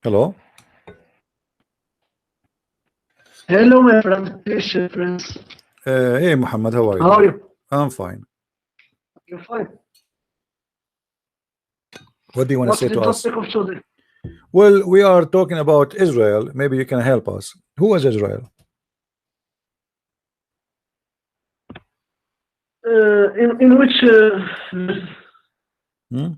Hello. Hello, my friend. Christian friends. Hey, Muhammad. How are you? How are you? I'm fine. You're fine. What do you want to What's say the to us? topic of today? Well, we are talking about Israel. Maybe you can help us. Who is Israel? In which Hmm?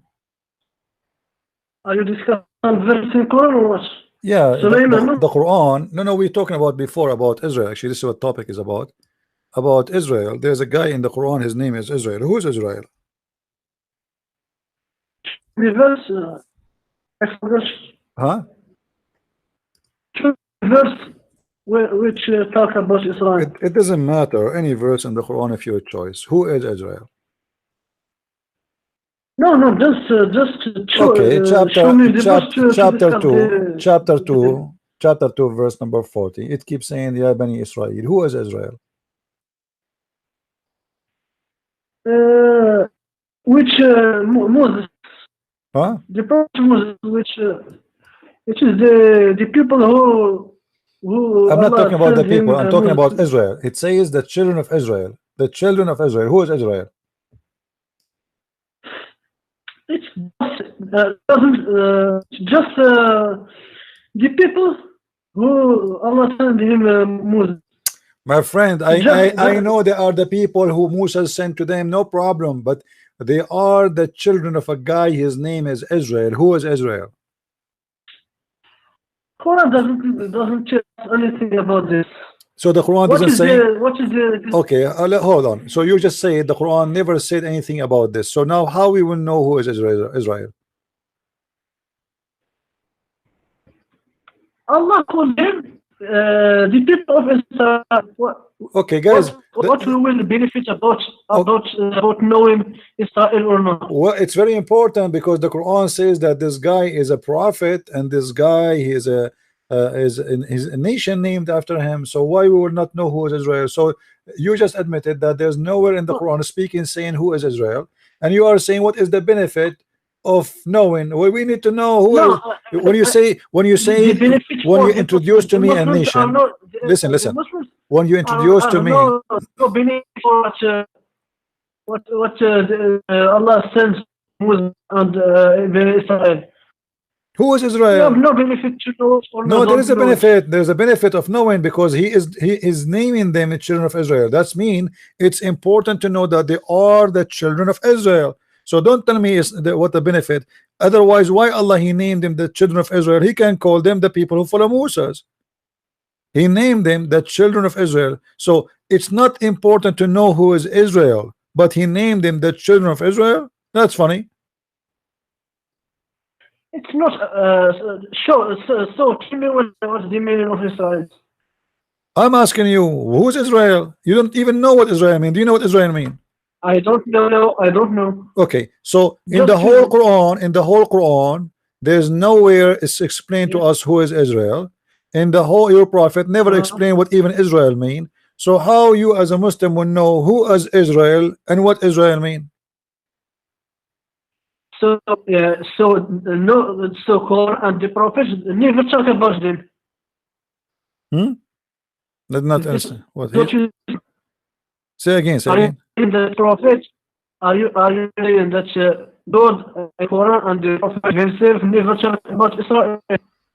are you discussing verse in Quran or what? Yeah, Sulaiman, no? the Quran. No, we're talking about before about Israel. Actually, this is what topic is about. About Israel. There's a guy in the Quran. His name is Israel. Who is Israel? The verse, I forgot. Huh? Verse which talk about Israel. It doesn't matter. Any verse in the Quran of your choice. Who is Israel? No, just show, Okay, show me the verse to chapter discuss 2, the. chapter 2, verse number 40. It keeps saying, Ya Bani Israel. Who is Israel? Which Moses, Huh? the prophet Moses, which is the people who I'm not Allah talking about the sent him people. I'm talking Moses. about Israel. It says the children of Israel. The children of Israel. Who is Israel? It's just the people who Allah sent him Moses. My friend, Just I know they are the people who Musa sent to them, no problem. But they are the children of a guy. His name is Israel. Who is Israel? Quran doesn't tell us anything about this. So the Quran What doesn't is say. what is the Okay, hold on. So you just say the Quran never said anything about this. So now how we will know who is Israel? Allah called him the people of Israel. Okay, guys. What we will benefit about knowing Israel or not? Well, it's very important because the Quran says that this guy is a prophet and this guy is a nation named after him. So why we will not know who is Israel? So you just admitted that there's nowhere in the Quran speaking saying who is Israel, and you are saying what is the benefit of knowing? Well, we need to know who is. When you introduce to me a nation, listen. When you introduce to me, no benefit for what Allah sends Muslims and Israel. who is You Israel? have no benefit to know or No, there is a don't know it. benefit. There's a benefit of knowing because he is naming them the children of Israel. That's mean it's important to know that they are the children of Israel. So don't tell me what the benefit. Otherwise, why Allah he named them the children of Israel? He can call them the people who follow Moses. He named them the children of Israel. So it's not important to know who is Israel, but he named them the children of Israel. That's funny. It's not so tell me what's the meaning of Israel. I'm asking you, who's Israel? You don't even know what Israel means. Do you know what Israel means? I don't know. I don't know. Okay, so in Just the whole Quran, there's nowhere it's explained to us who is Israel. In the whole, your prophet never explained what even Israel mean. So how you as a Muslim will know who is Israel and what Israel mean? So Quran and the prophets never talk about them. Did not understand what Don't you say again. Say again. in the prophet? Are you saying that God, Quran, and the prophet himself never talk about Israel?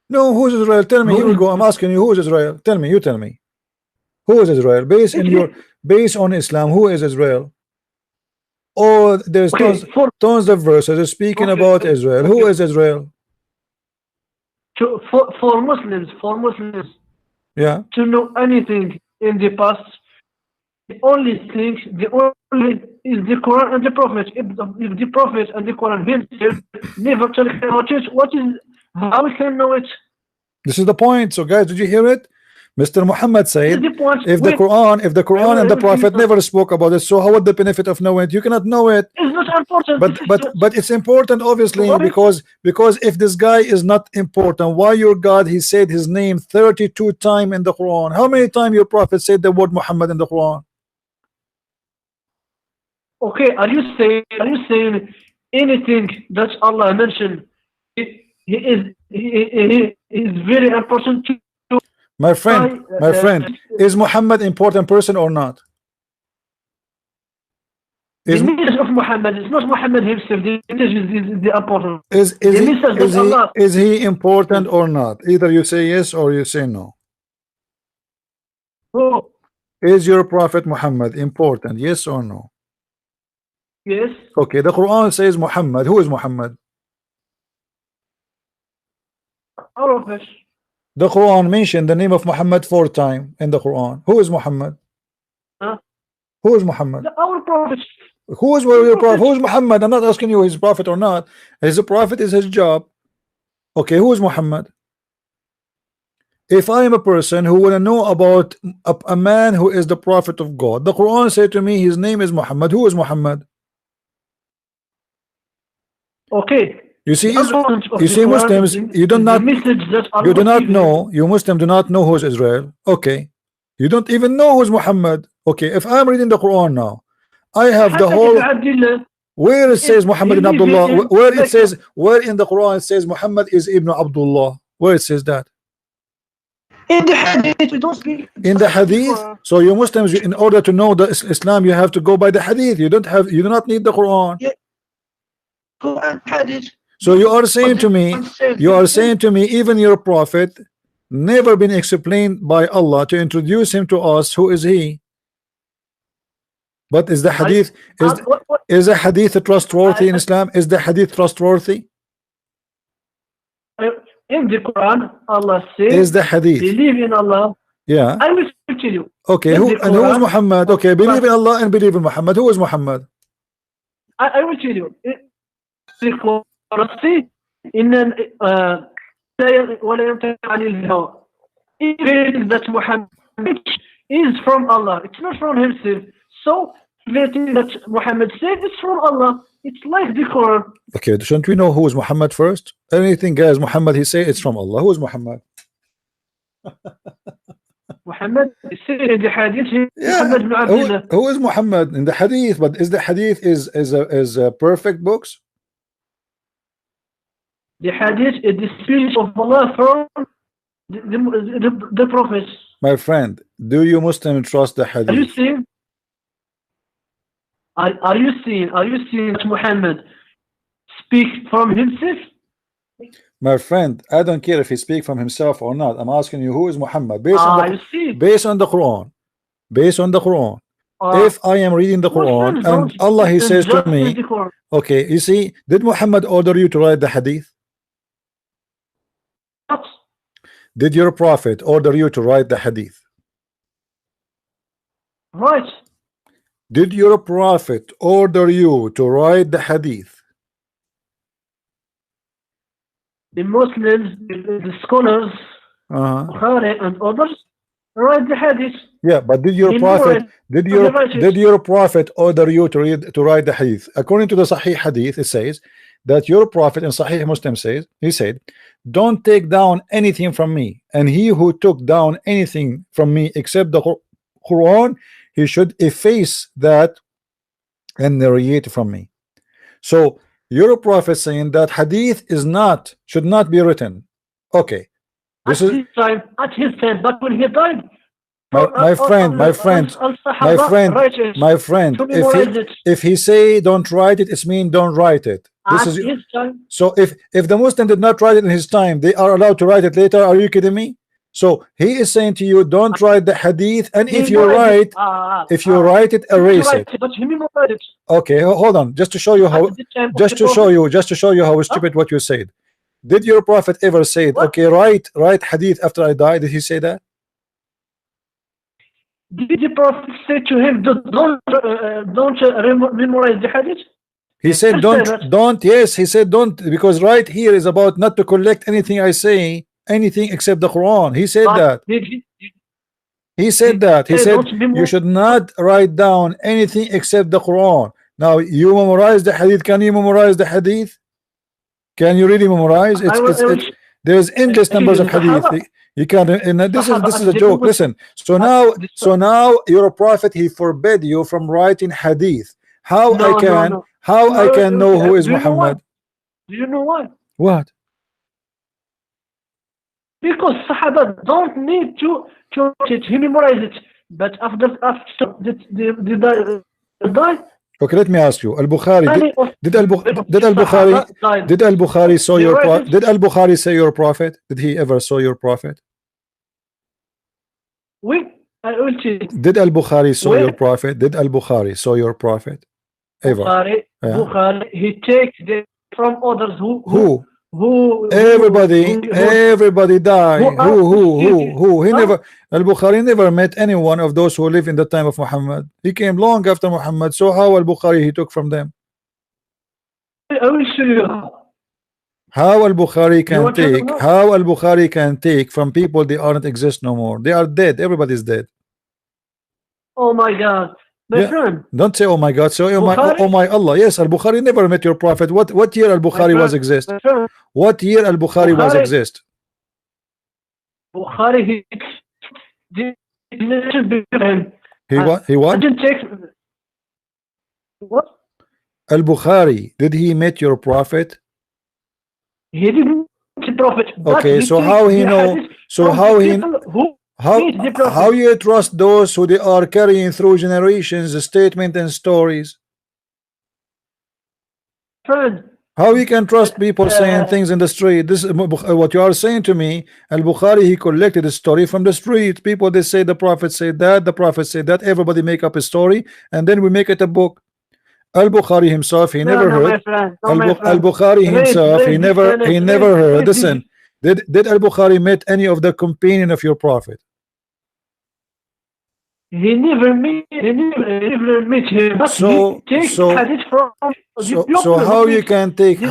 No, who's Israel? Tell me. Here we go. I'm asking you, who is Israel? Tell me. You tell me. Who is Israel? Based on Islam, who is Israel? Oh, there's tons of verses speaking about Israel. Who is Israel? For Muslims, yeah, to know anything in the past, the only is the Quran and the Prophet. If the Prophet and the Quran himself never talk about it, how we can know it? This is the point. So, guys, did you hear it? Mr. Muhammad said, if the Quran and the Prophet never spoke about it, so how would the benefit of knowing it? You cannot know it. It's not important. But it's important, obviously, because if this guy is not important, why your God he said his name 32 times in the Quran? How many times your Prophet said the word Muhammad in the Quran? Okay, are you saying anything that Allah mentioned he is very important to My friend, is Muhammad important person or not? The message of Muhammad is not Muhammad himself. The message is the important. Is he important or not? Either you say yes or you say no. Oh. Is your prophet Muhammad important? Yes or no? Yes. Okay, the Quran says Muhammad. Who is Muhammad? All of us. The Quran mentioned the name of Muhammad 4 times in the Quran. Who is Muhammad? Huh? Who is Muhammad? Our prophet. Who is your prophet? Who is Muhammad? I'm not asking you his prophet or not. His prophet is his job. Okay, who is Muhammad? If I am a person who want to know about a man who is the prophet of God, the Quran said to me his name is Muhammad. Who is Muhammad? Okay. You see, Muslims, you do not know. You Muslims do not know who is Israel. Okay, you don't even know who is Muhammad. Okay, if I'm reading the Quran now, I have the whole. Where it says Muhammad ibn Abdullah, where it says, where in the Quran it says Muhammad is Ibn Abdullah, where it says that? In the hadith, we don't speak. In the hadith. So you Muslims, in order to know the Islam, you have to go by the hadith. You do not need the Quran. Yeah. Quran, hadith. So you are saying to me, even your prophet never been explained by Allah to introduce him to us. Who is he? But is the hadith is the hadith trustworthy in Islam? Is the hadith trustworthy? In the Quran, Allah says, is the hadith believe in Allah. Yeah. I will tell you. Okay, who is Muhammad? Okay, believe in Allah and believe in Muhammad. Who is Muhammad? I will tell you. The Quran in even that Muhammad is from Allah. It's not from himself. So everything that Muhammad said is from Allah. It's like the Quran. Okay, shouldn't we know who is Muhammad first? Anything guys Muhammad he say it's from Allah. Who is Muhammad? Muhammad is said in the hadith. Yeah. Who is Muhammad in the hadith? But is the hadith is a perfect books? The hadith is the speech of Allah from the prophets. My friend, do you Muslim trust the hadith? Are you seeing? Are you seeing that Muhammad speak from himself? My friend, I don't care if he speak from himself or not. I'm asking you who is Muhammad based on the Quran. Based on the Quran. If I am reading the Quran and Allah he says to me, okay, you see, did Muhammad order you to write the hadith? What? Did your prophet order you to write the hadith? Right. Did your prophet order you to write the hadith? The Muslims, the scholars, Quranic and others write the hadith. Yeah, but did your prophet order you to write the hadith? According to the Sahih hadith, it says that your prophet in Sahih Muslim he said, don't take down anything from me, and he who took down anything from me except the Quran, he should efface that and narrate from me. So your prophet saying that hadith should not be written. Okay, this is at his time, but when he died, my friend, if he say don't write it, it's mean don't write it. This is his time. So if the Muslim did not write it in his time, they are allowed to write it later. Are you kidding me? So he is saying to you, don't write the hadith, and if you write it, erase it. But he memorized it. Okay, hold on, just to show you how stupid what you said. Did your prophet ever say, okay, write hadith after I die? Did he say that? Did the prophet say to him, don't memorize the hadith? He said don't. Yes, he said don't, because right here is about not to collect anything I say, anything except the Quran. He said that. He said you should not write down anything except the Quran. Now you memorize the hadith. Can you memorize the hadith? Can you really memorize? There's endless numbers of hadith. You can. This is a joke. Listen. So now your prophet he forbid you from writing hadith. How I can know who is Muhammad? Do you know why? What? because Sahaba don't need to write it, he memorized it. But after the die. Okay, let me ask you. Al-Bukhari did Al-Bukhari saw your prophet? Did Al-Bukhari say your prophet? Did he ever saw your prophet? Did Al-Bukhari saw your prophet? Did Al-Bukhari saw your prophet? Ever? Bukhari, he takes them from others who everybody died. Who? He never. Al-Bukhari never met any one of those who lived in the time of Muhammad. He came long after Muhammad. So how Al-Bukhari he took from them? I will show you. How Al-Bukhari can take? How Al-Bukhari can take from people they aren't exist no more? They are dead. Everybody's dead. Oh my God. My friend. Don't say oh my God. So oh my Allah. Yes, Al-Bukhari never met your prophet. What year Al-Bukhari was exist? What year Al-Bukhari was exist? Bukhari he what? I didn't take what? Al-Bukhari, did he meet your prophet? He didn't meet the prophet. Okay, so how he know? So how he how you trust those who they are carrying through generations the statement and stories? Friend, how you can trust people saying things in the street? This is what you are saying to me. Al-Bukhari he collected a story from the street. People they say the prophet said that, the prophet said that. Everybody make up a story and then we make it a book. Al-Bukhari himself he never heard. Al-Bukhari himself he never heard. Listen, did Al-Bukhari met any of the companion of your prophet? He never met him. But so how you can take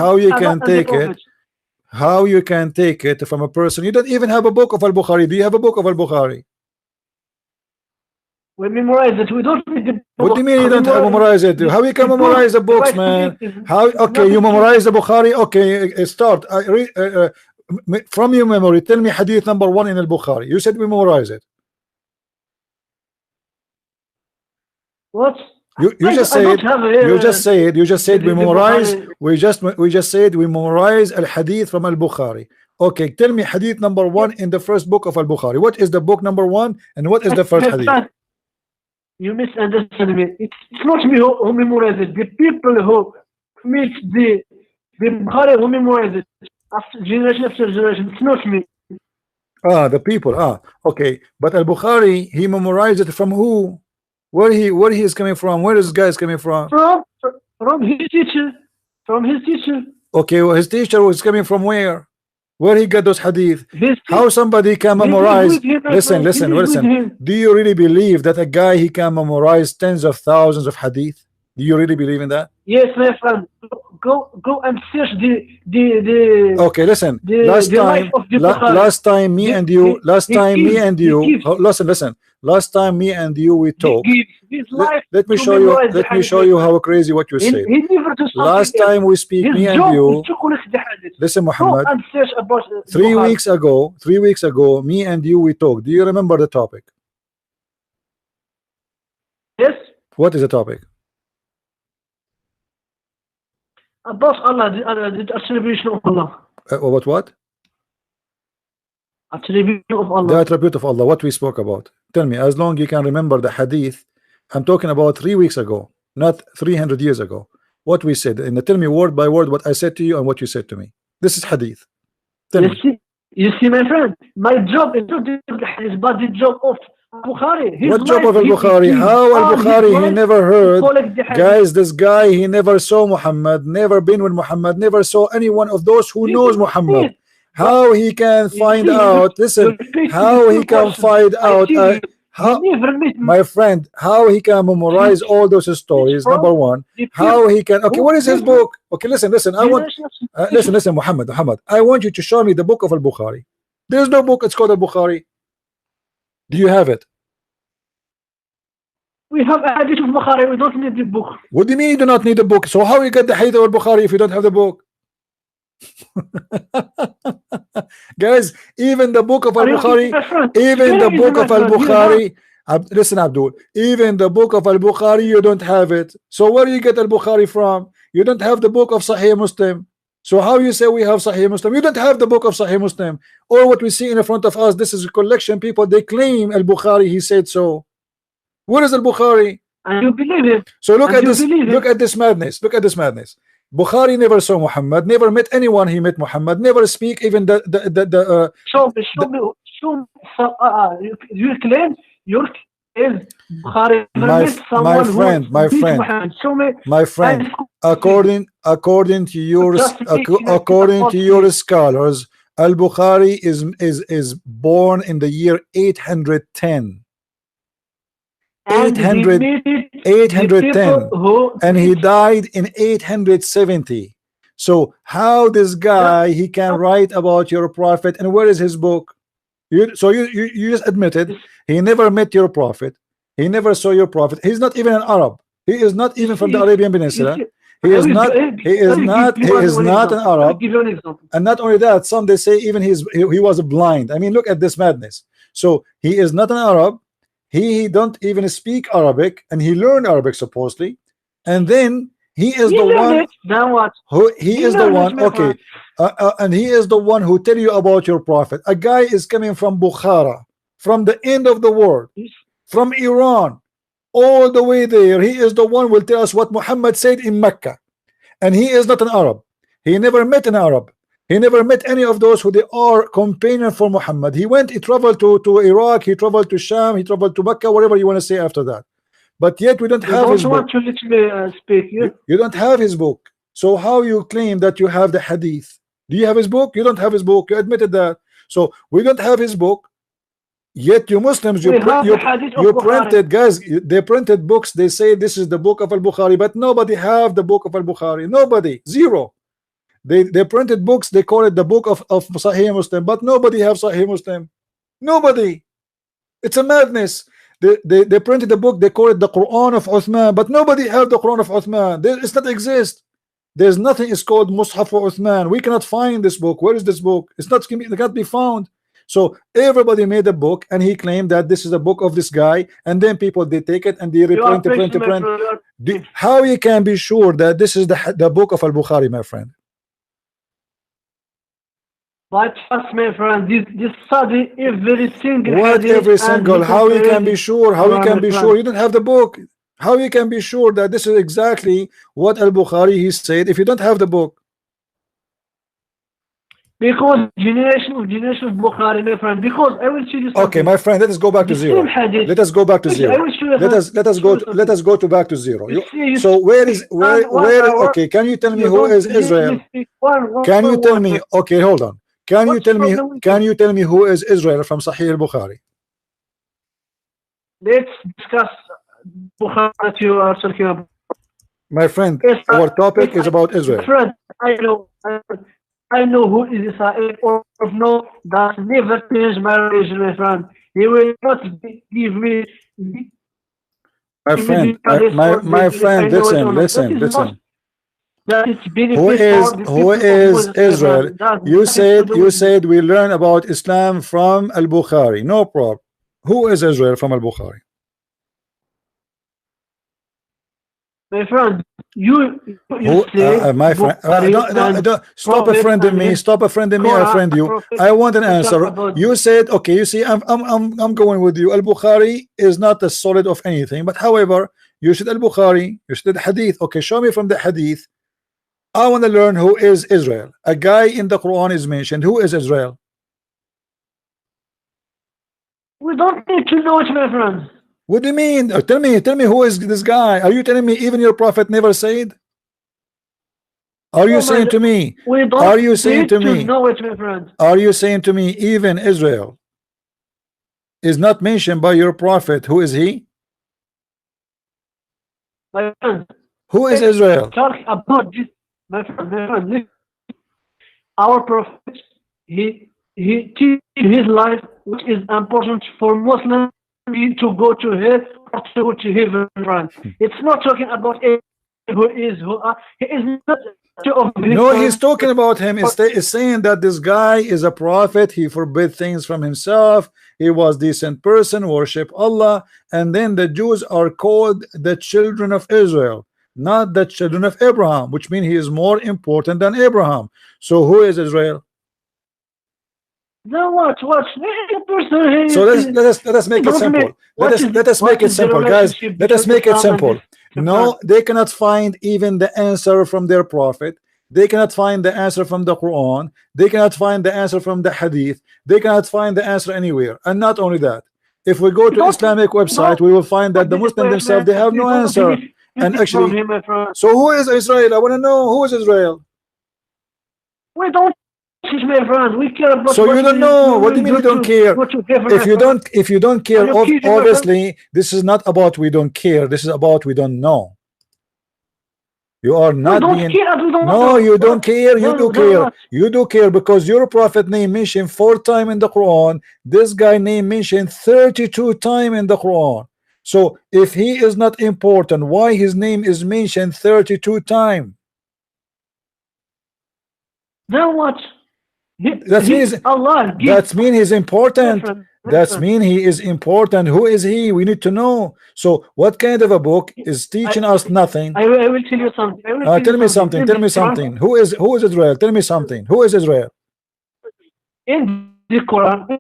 it from a person? You don't even have a book of Al-Bukhari. Do you have a book of Al-Bukhari? We memorize it. We don't need the book. What do you mean you don't memorize it? How you can memorize the books, man? How? Okay, you memorize the Bukhari. Okay, start. From your memory, tell me hadith number 1 in Al-Bukhari. You said we memorize it. What? You just said we memorize. We just said we memorize al-hadith from Al-Bukhari. Okay, tell me hadith number 1 in the first book of Al-Bukhari. What is the book number 1 and what is the first hadith? You misunderstand me. It's not me who memorize it. The people who meet the Bukhari who memorize it after generation after generation. It's not me. The people. Okay, but Al-Bukhari he memorized it from who? Where he is coming from? Where this guy is coming from? From his teacher. From his teacher. Okay, well, his teacher was coming from where? Where he got those hadith? How somebody can memorize? Listen. Do you really believe that a guy he can memorize tens of thousands of hadith? Do you really believe in that? Yes, my friend. Go and search the okay, listen. Last time me and you listen. Last time me and you we talked. Let me show you how crazy what you said. Last time we speak, me and you. Listen, Muhammad. 3 weeks ago, me and you we talked. Do you remember the topic? Yes. What is the topic? About Allah, the attribution of Allah. What? Attribute of Allah. The attribute of Allah. What we spoke about. Tell me, as long you can remember the hadith. I'm talking about 3 weeks ago, not 300 years ago. What we said. And tell me word by word what I said to you and what you said to me. This is hadith. You see, my friend, my job is not the hadith, but the job of Bukhari. What job of Al-Bukhari? How Al-Bukhari he never heard? Guys, this guy he never saw Muhammad, never been with Muhammad, never saw any one of those who knows Muhammad. How he can find out? Listen, how he can find out? How, my friend, how he can memorize all those stories? Number one, how he can? Okay, what is his book? Okay, listen. I want listen, Muhammad. I want you to show me the book of Al-Bukhari. There's no book. It's called Al-Bukhari. Do you have it? We have a hadith of Bukhari. We don't need the book. What do you mean you do not need the book? So how you get the hadith of Bukhari if you don't have the book? Guys, even the book of Al-Bukhari, listen, Abdul, even the book of Al-Bukhari, you don't have it. So where do you get Al-Bukhari from? You don't have the book of Sahih Muslim. So how you say we have Sahih Muslim? You don't have the book of Sahih Muslim. Or what we see in front of us, this is a collection. People, they claim Al-Bukhari, he said so. Where is Al-Bukhari? And you believe it. So look And at you this. believe Look it. at this madness. Look at this madness. Bukhari never saw Muhammad, never met anyone. He met Muhammad, never speak even Show me. You claim your is Bukhari my friend, Show me. my friend. According to your Just speak here according to your about scholars, Al-Bukhari is born in the year 810. And 810, and he died in 870. So how this guy he can write about your prophet, and where is his book? You just admitted he never met your prophet, he never saw your prophet, he's not even an Arab, he is not even from the Arabian Peninsula, he is not an Arab. Give you an example. And not only that, some they say even he was blind. I mean, look at this madness. So he is not an Arab, he don't even speak Arabic, and he learned Arabic supposedly, and then he is the one who okay, and he is the one who tell you about your prophet. A guy is coming from Bukhara, from the end of the world, from Iran, all the way there. He is the one who will tell us what Muhammad said in Mecca, and he is not an Arab. He never met an Arab. He never met any of those who they are companion for Muhammad. He traveled to Iraq, he traveled to Sham, he traveled to Mecca, whatever you want to say after that. But yet we don't have his book. To let me speak. You don't have his book. So how you claim that you have the hadith? Do you have his book? You don't have his book. You admitted that. So we don't have his book. Yet you Muslims, you printed, guys, they printed books. They say this is the book of Al-Bukhari, but nobody have the book of Al-Bukhari. Nobody, zero. They printed books, they call it the book of Sahih Muslim, but nobody have Sahih Muslim. Nobody. It's a madness. They printed the book, they call it the Qur'an of Uthman, but nobody have the Qur'an of Uthman. It's not exist. There's nothing is called Mus'haf of Uthman. We cannot find this book. Where is this book? It cannot be found. So everybody made a book, and he claimed that this is a book of this guy, and then people they take it and they reprint. How you can be sure that this is the book of Al-Bukhari, my friend? But trust me, friend, this study every single. What every single? How you can be sure? How you can be sure? You don't have the book. How you can be sure that this is exactly what Al-Bukhari he said if you don't have the book? Because generation of Bukhari, my friend. Because I will show you something. Okay, my friend, let us go back to zero. Let us go back to zero. Let us go back to zero. So where? Okay, can you tell me who is Israel? Can you tell me? Okay, hold on. Can you tell me who is Israel from Sahih al-Bukhari? Let's discuss Bukhari that you are talking about. My friend, our topic is about Israel. Friend, I know who is Israel or no, that never change my religion, my friend. He will not give me. My friend, listen. Who is Israel? You said we learn about Islam from Al-Bukhari. No problem. Who is Israel from Al-Bukhari? My friend, you say my friend, stop offending me. Stop offending me. I offend you. I want an answer. You said, okay. You see, I'm going with you. Al-Bukhari is not a solid of anything, but however, you should Al-Bukhari. You should Hadith. Okay, show me from the Hadith. I want to learn who is Israel. A guy in the Quran is mentioned. Who is Israel? We don't need to know it, my friend. What do you mean? Tell me who is this guy? Are you telling me even your prophet never said? Are you saying to me? Are you saying to me? Know it, my friend. Are you saying to me even Israel is not mentioned by your prophet? Who is he? My friend. Who is Israel? Talk about this, my friend. Our prophet, he teach his life, which is important for Muslims to go to hell or to go to heaven. It's not talking about he is not. No, he's talking about him. Is saying that this guy is a prophet. He forbid things from himself. He was decent person, worship Allah, and then the Jews are called the children of Israel. not the children of Abraham, which means he is more important than Abraham. So who is Israel? Now what? So let us make it simple. Let us make it simple, guys. Let us make it simple. No, they cannot find even the answer from their prophet. They cannot find the answer from the Quran. They cannot find the answer from the Hadith. They cannot find the answer anywhere. And not only that, if we go to Islamic website, we will find that the Muslims themselves, they have no answer. And actually, so who is Israel? I want to know who is Israel. We don't, my friend. We care about. So you don't know. What do you mean you don't care? If you don't care, obviously this is not about we don't care. This is about we don't know. You are not being. No, you don't care. You do care. You do care because your prophet name mentioned 4 times in the Quran. This guy name mentioned 32 times in the Quran. So if he is not important, why his name is mentioned 32 times? Then what? That means he's important. That means he is important. Who is he? We need to know. So what kind of a book is teaching us nothing? I will tell you something. Tell me something. Tell me something. Who is Israel? Tell me something. Who is Israel? In the Quran,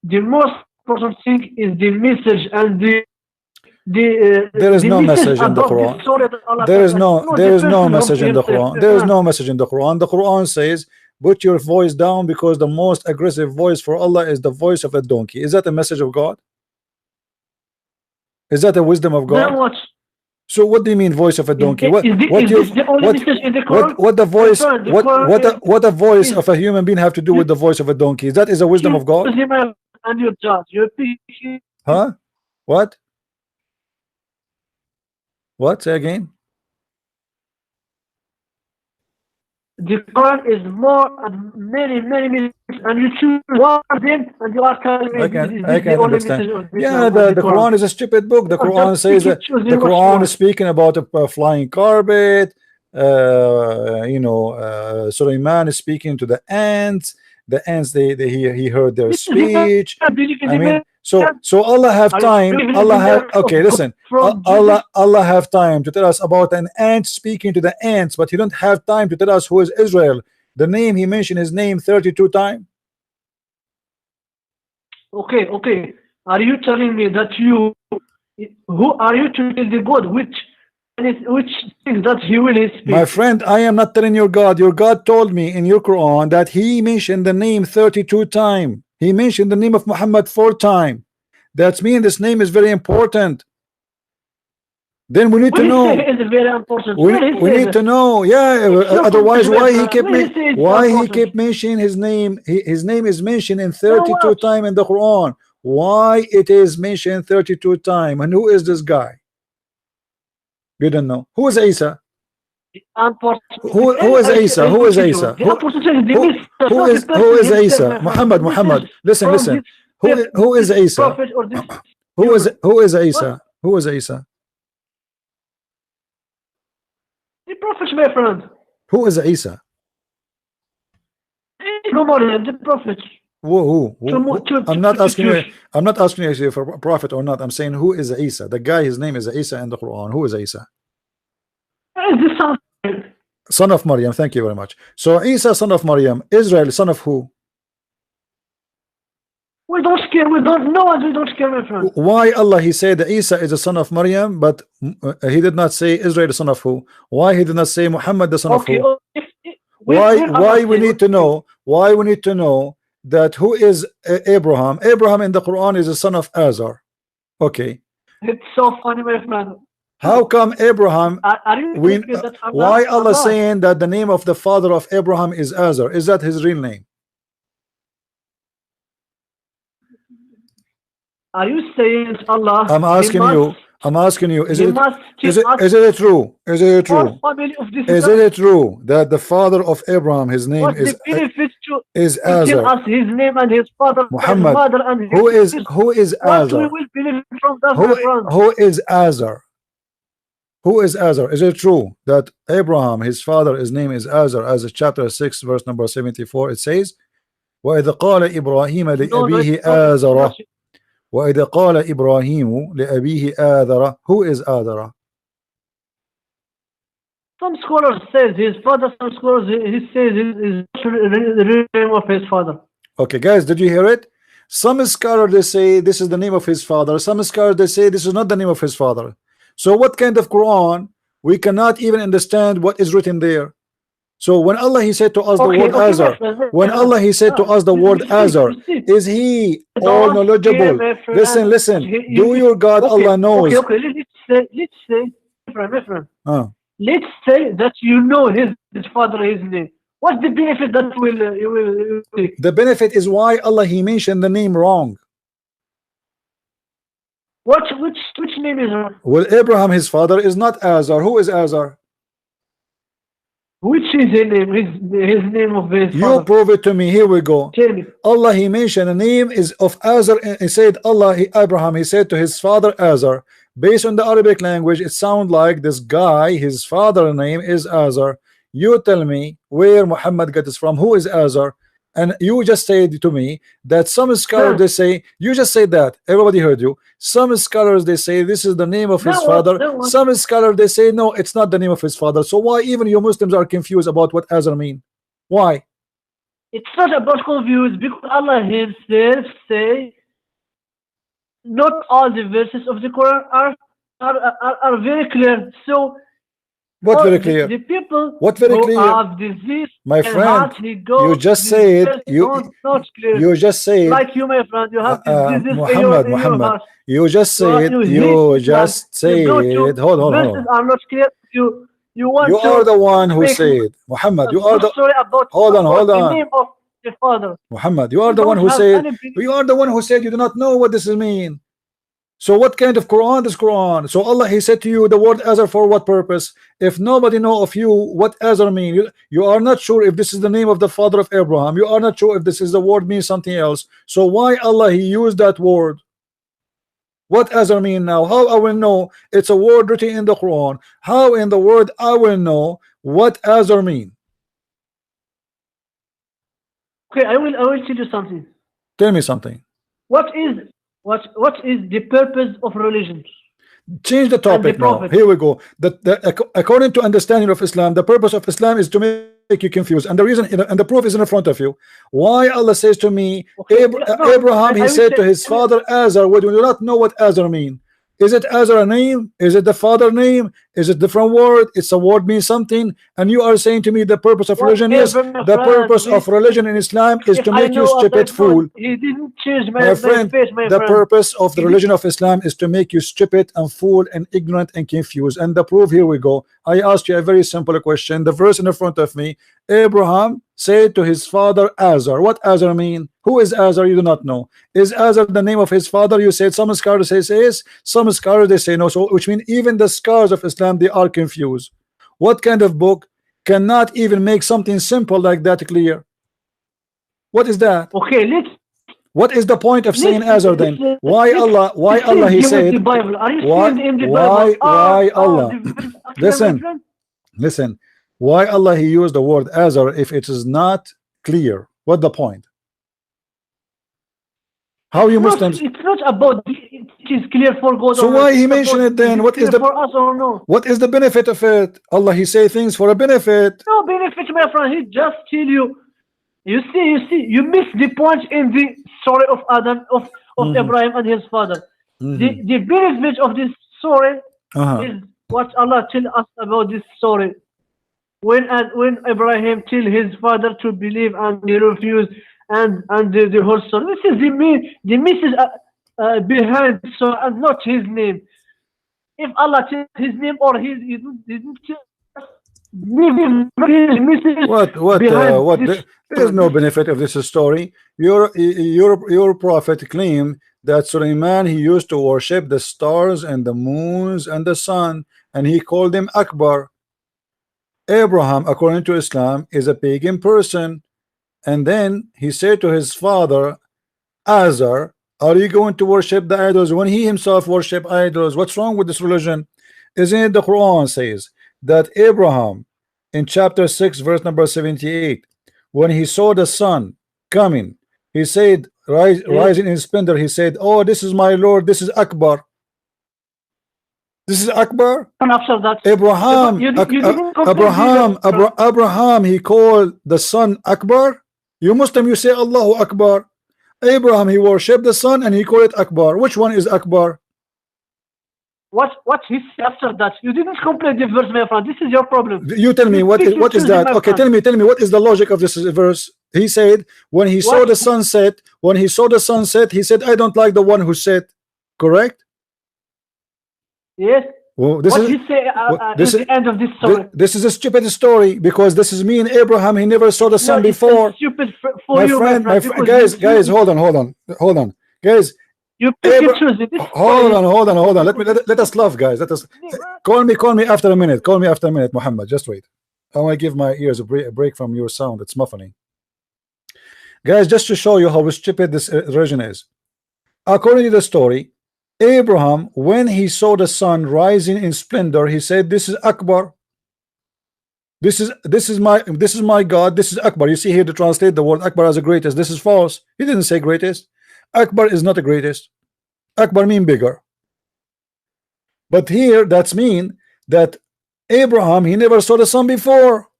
the most important thing is the message and the there is no message in the Quran. There is no message in the Quran. There is no message in the Quran. The Quran says, put your voice down because the most aggressive voice for Allah is the voice of a donkey. Is that a message of God? Is that a wisdom of God? What? So what do you mean voice of a donkey? What the voice of a human being have to do with the voice of a donkey? That is a wisdom of God? And your judge. Huh? What? What? Say again. The Quran is more and many and you choose one of them and you are telling me I can understand. Yeah, the Quran is a stupid book. The Quran says that the Quran is speaking about a flying carpet. Sulaiman is speaking to the ants. The ants, he heard their speech. I mean, so Allah have time. Allah have listen. Allah have time to tell us about an ant speaking to the ants, but he don't have time to tell us who is Israel. The name he mentioned his name 32 times. Okay. Are you telling me that who are you to tell the God which things that he will speak? My friend, I am not telling your God. Your God told me in your Quran that he mentioned the name 32 times. He mentioned the name of Muhammad 4 times. That means this name is very important. Then we need to know. It's very important. We need to know. Yeah. Otherwise, why he kept mentioning his name? His name is mentioned in 32 times in the Quran. Why it is mentioned 32 times? And who is this guy? You don't know. Who is Isa? Who is Isa? Who is Isa? Who is Isa? Muhammad. Listen. Who is Isa? Who is Isa? Who is Isa? The prophet, my friend. Who is Isa? The prophet. Who? I'm not asking you if you're a prophet or not. I'm saying who is Isa? The guy, his name is Isa in the Quran. Who is Isa? The son of Maryam. Thank you very much. So Isa, son of Maryam. Israel, son of who? We don't care. We don't know, and we don't care, my friend. Why Allah he said that Isa is the son of Maryam, but he did not say Israel the son of who? Why he did not say Muhammad the son of who? Why we need to know? Why we need to know that who is Abraham? Abraham in the Quran is the son of Azar. Okay. It's so funny, my friend. How come Abraham? Why Allah saying that the name of the father of Abraham is Azar? Is that his real name? Are you saying Allah? I'm asking you. Is it true? Is it true that the father of Abraham, his name is Azar? His name and his father, Muhammad. Who is Azar? Who is Azar? Who is Azar? Is it true that Abraham, his father, his name is Azar? As chapter 6, verse number 74, it says, وَإِذَا قَالَ إِبْرَاهِيمَ لِأَبِيهِ آزَرَ وَإِذَا قَالَ إِبْرَاهِيمُ لِأَبِيهِ آذَرَ. Who is Adara? Some scholars says his father. Some scholars he says is the name of his father. Okay, guys, did you hear it? Some scholars they say this is the name of his father. Some scholars they say this is not the name of his father. So what kind of Quran? We cannot even understand what is written there. So when Allah he said to us the word Azar, when Allah he said to us the word Azar, is he all knowledgeable? Listen, do your God Allah knows? Okay, let's say, my friend. Let's say that you know his father, his name. What's the benefit that you will take? The benefit is why Allah he mentioned the name wrong. Which name is wrong? Well, Abraham his father is not Azar. Who is Azar? Which is his name? His name of his father. You prove it to me. Here we go. Tell me. Allah he mentioned the name is of Azar. He said Abraham he said to his father Azar. Based on the Arabic language, it sounds like this guy, his father name is Azar. You tell me where Muhammad got this from. Who is Azar? And you just said to me that some scholars they say, you just said that everybody heard you. Some scholars they say this is the name of his father. Some scholars they say no, it's not the name of his father. So why even you Muslims are confused about what Azar mean? Why? It's not about confused because Allah himself say not all the verses of the Quran are very clear. So what very clear? The people what very who clear? have disease, my friend, you just said you just said like you, my friend, you have disease Muhammad. You just said hold on. Are not clear. You are the one who said Muhammad. You are the story about hold on. The name of the father. Muhammad, you are the one who said you do not know what this mean. So what kind of Quran is Quran? So Allah he said to you the word Azar for what purpose? If nobody know of you what Azar mean, you are not sure if this is the name of the father of Abraham. You are not sure if this is the word means something else. So why Allah he used that word? What Azar mean now? How I will know it's a word written in the Quran? How in the word I will know what Azar mean? Okay, I will tell you something. Tell me something. What is the purpose of religion? Change the topic now. Here we go. According to understanding of Islam, the purpose of Islam is to make you confused, and the reason and the proof is in front of you. Why Allah says to me, Abraham he said to his father Azar, we do not know what Azar mean. Is it Azar a name? Is it the father name? Is it different word? It's a word means something, and you are saying to me the purpose of religion is the purpose of religion in Islam is to make you stupid fool. He didn't change my friend. The purpose of the religion of Islam is to make you stupid and fool and ignorant and confused. And the proof, here we go. I asked you a very simple question. The verse in front of me, Abraham said to his father Azar. What Azar mean? Who is Azar? You do not know. Is Azar the name of his father? You said some scholars say yes, some scholars they say no. So which means even the scholars of Islam they are confused. What kind of book cannot even make something simple like that clear? What is that? Okay, what is the point of saying Azar then? Why Allah he said why Allah listen why Allah he used the word Azar if it is not clear? What the point? How you Muslims? It's not about it is clear for God. So why he mentioned it then? What is the for us or no? What is the benefit of it? Allah he say things for a benefit. No benefit, my friend. He just tell you. You see, you miss the point in the story of Adam of Abraham and his father. The benefit of this story is what Allah tell us about this story. When Abraham tell his father to believe and he refused, and the whole story. This is the message behind the story and not his name. If Allah tells his name or he didn't tell what there is no benefit of this story. Your prophet claimed that Sulaiman he used to worship the stars and the moons and the sun, and he called them Akbar. Abraham, according to Islam, is a pagan person, and then he said to his father Azar, are you going to worship the idols when he himself worship idols? What's wrong with this religion? Isn't it the Quran says that Abraham in chapter 6 verse number 78, when he saw the sun coming, he said rising in splendor, he said, oh, this is my Lord, this is Akbar. This is Akbar. And after that, Abraham, you didn't complain Abraham, he called the son Akbar. You Muslim, you say Allahu Akbar. Abraham, he worshipped the son and he called it Akbar. Which one is Akbar? What he said after that? You didn't complete the verse, my friend. This is your problem. You tell me what is that? Okay, tell me what is the logic of this verse? He said when he saw the sunset, he said, I don't like the one who set. Correct? Yes. Well, this what is, he say this at is the end of this story? This is a stupid story because this is me and Abraham. He never saw the sun before. It's stupid for you, my friend. Guys, hold on, guys. You pick and choose it. Hold on. Let us love, guys. Let us call me after a minute. Call me after a minute, Muhammad. Just wait. I want to give my ears a break from your sound. It's muffling. Guys, just to show you how stupid this version is. According to the story, Abraham, when he saw the sun rising in splendor, he said, "This is Akbar. This is my God. This is Akbar." You see here to translate the word Akbar as the greatest. This is false. He didn't say greatest. Akbar is not the greatest. Akbar mean bigger. But here that's mean that Abraham, he never saw the sun before.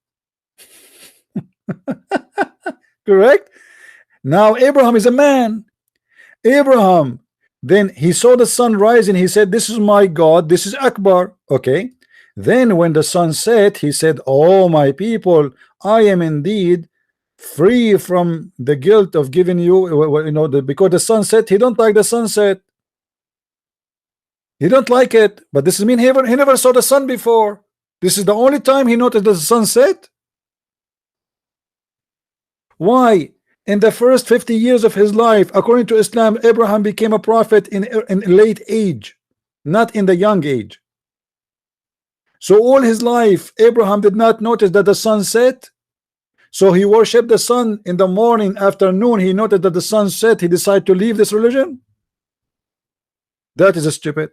Correct? Now Abraham is a man. Abraham, then he saw the sun rising. He said, "This is my God. This is Akbar." Okay. Then when the sun set, he said, "Oh my people, I am indeed free from the guilt of giving you, because the sunset, he don't like the sunset. He don't like it. But this is mean he never saw the sun before. This is the only time he noticed the sunset. Why? In the first 50 years of his life, according to Islam, Abraham became a prophet in late age, not in the young age. So all his life, Abraham did not notice that the sun set. So he worshipped the sun in the morning, afternoon. He noted that the sun set. He decided to leave this religion. That is stupid.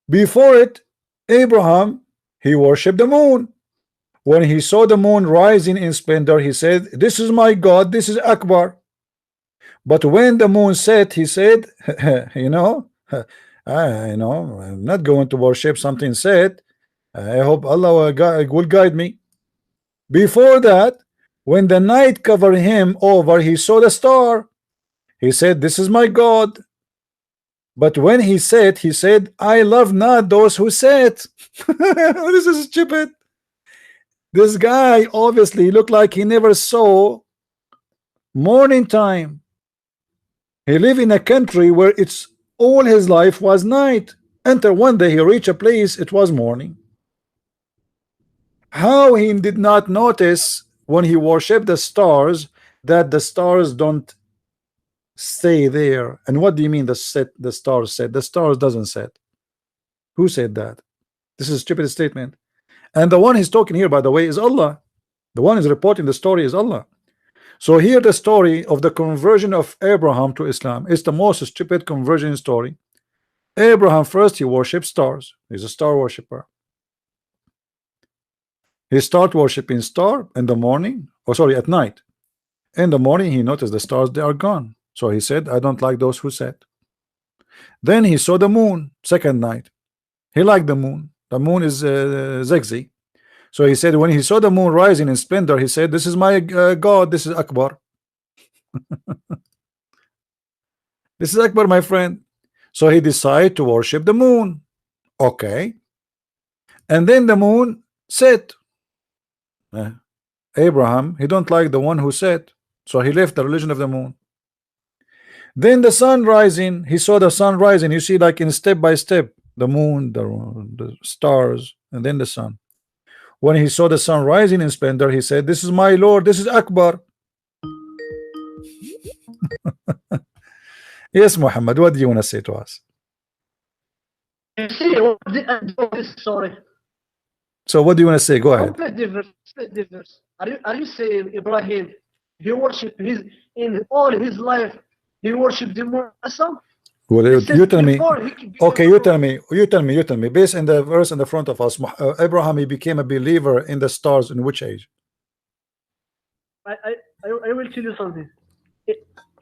Before it, Abraham, he worshipped the moon. When he saw the moon rising in splendor, he said, "This is my God. This is Akbar." But when the moon set, he said, I'm not going to worship something set. I hope Allah will guide me. Before that, when the night covered him over, he saw the star. He said, "This is my God." But when he said, he said, "I love not those who set." This is stupid. This guy obviously looked like he never saw morning time. He lived in a country where it's all his life was night. Until one day he reached a place, it was morning. How he did not notice when he worshipped the stars that the stars don't stay there? And what do you mean the stars set? The stars doesn't set. Who said that? This is a stupid statement. And the one he's talking here, by the way, is Allah. The one is reporting the story is Allah. So here the story of the conversion of Abraham to Islam is the most stupid conversion story. Abraham first, he worshipped stars. He's a star worshipper. He started worshiping star in the morning, at night. In the morning, he noticed the stars, they are gone. So he said, "I don't like those who set." Then he saw the moon, second night. He liked the moon. The moon is zigzag. So he said, when he saw the moon rising in splendor, he said, "This is my God. This is Akbar." This is Akbar, my friend. So he decided to worship the moon. Okay. And then the moon set. Abraham, he don't like the one who set. So he left the religion of the moon. Then the sun rising, he saw the sun rising. You see, like in step by step, the moon, the stars, and then the sun. When he saw the sun rising in splendor, he said, "This is my Lord, this is Akbar." Yes, Muhammad, what do you want to say to us? You see, what the end of this story? So what do you want to say? Go ahead. The verse. Are you saying Ibrahim, he worshipped in all his life, he worshipped the moon? Well, you tell me. Okay, you tell me. Based on the verse in the front of us, Abraham, he became a believer in the stars in which age? I will tell you something.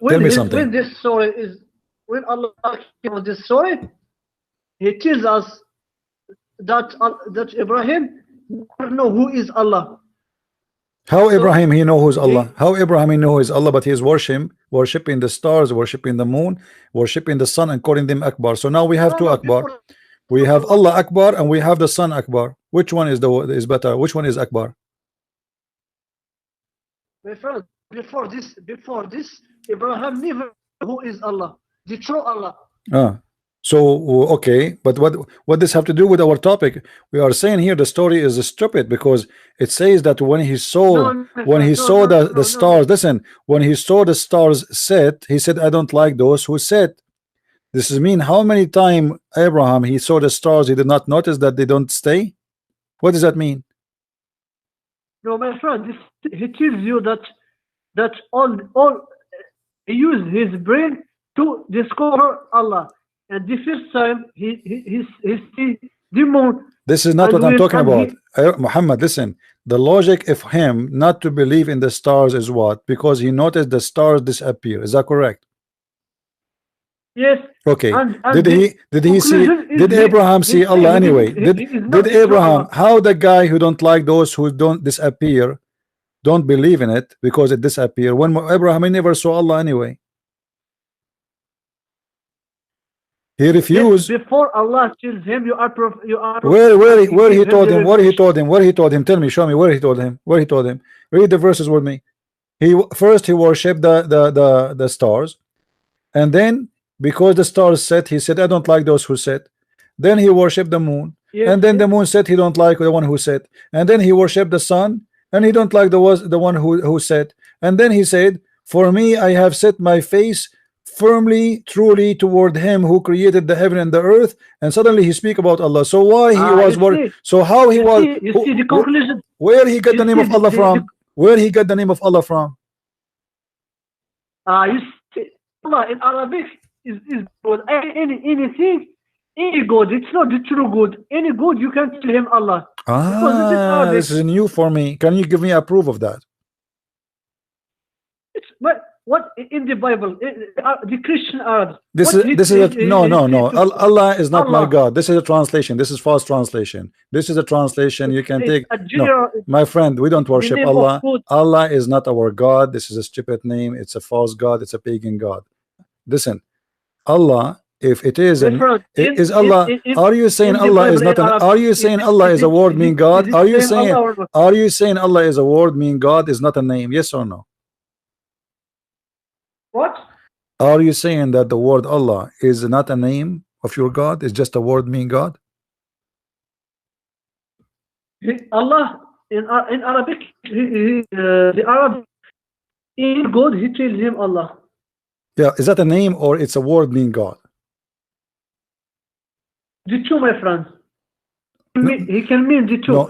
Tell me something. When this story is when Allah was destroyed, He tells us that Ibrahim never know who is Allah. How Abraham he know who's Allah? How Abraham he know who is Allah, but he is worshiping the stars, worshiping the moon, worshiping the sun, and calling them Akbar. So now we have two Akbar. We have Allah Akbar and we have the Sun Akbar. Which one is better? Which one is Akbar? My friend, before this, Abraham never knew who is Allah, the true Allah. So okay, but what this have to do with our topic? We are saying here the story is stupid because it says that when he saw the stars, listen, when he saw the stars set, he said, I don't like those who set. This is mean how many times Abraham he saw the stars, he did not notice that they don't stay? What does that mean? No, my friend, he tells you that all he used his brain to discover Allah. And the first time he see the moon. This is not what I'm talking about. Muhammad, listen. The logic of him not to believe in the stars is what? Because he noticed the stars disappear. Is that correct? Yes. Okay. Did Abraham see Allah anyway? Did Abraham, how the guy who don't like those who don't disappear, don't believe in it because it disappear, when Abraham he never saw Allah anyway? He refused. Before Allah tells him you are where he told him, what he told him, tell me, show me where he told him, read the verses with me. First he worshipped the stars, and then because the stars set, he said, I don't like those who set. Then he worshipped the moon, and then the moon said he don't like the one who set, and then he worshipped the sun, and he don't like the one who set, and then he said, for me I have set my face firmly, truly toward him who created the heaven and the earth, and suddenly he speak about Allah. So why he was worried? So how he was? You see the conclusion. Where he got the name of Allah from? Where he got the name of Allah from? You see, Allah in Arabic is good. Anything, any good. It's not the true good. Any good you can tell him Allah. This is new for me. Can you give me a proof of that? What in the Bible, the Christian Arabs? No. Allah is not my God. This is a translation. This is false translation. This is a translation you can take. No, my friend, we don't worship Allah. Allah is not our God. This is a stupid name. It's a false God. It's a pagan God. Listen, Allah, if it is is Allah, are you saying Allah is not an? Are you saying Allah is a word mean God? Are you saying Allah is a word mean God is not a name? Yes or no? What? Are you saying that the word Allah is not a name of your God? It's just a word mean God? Allah in Arabic, the Arab in God, he tells him Allah. Yeah, is that a name or it's a word mean God? The two, my friend. He can mean the two. No,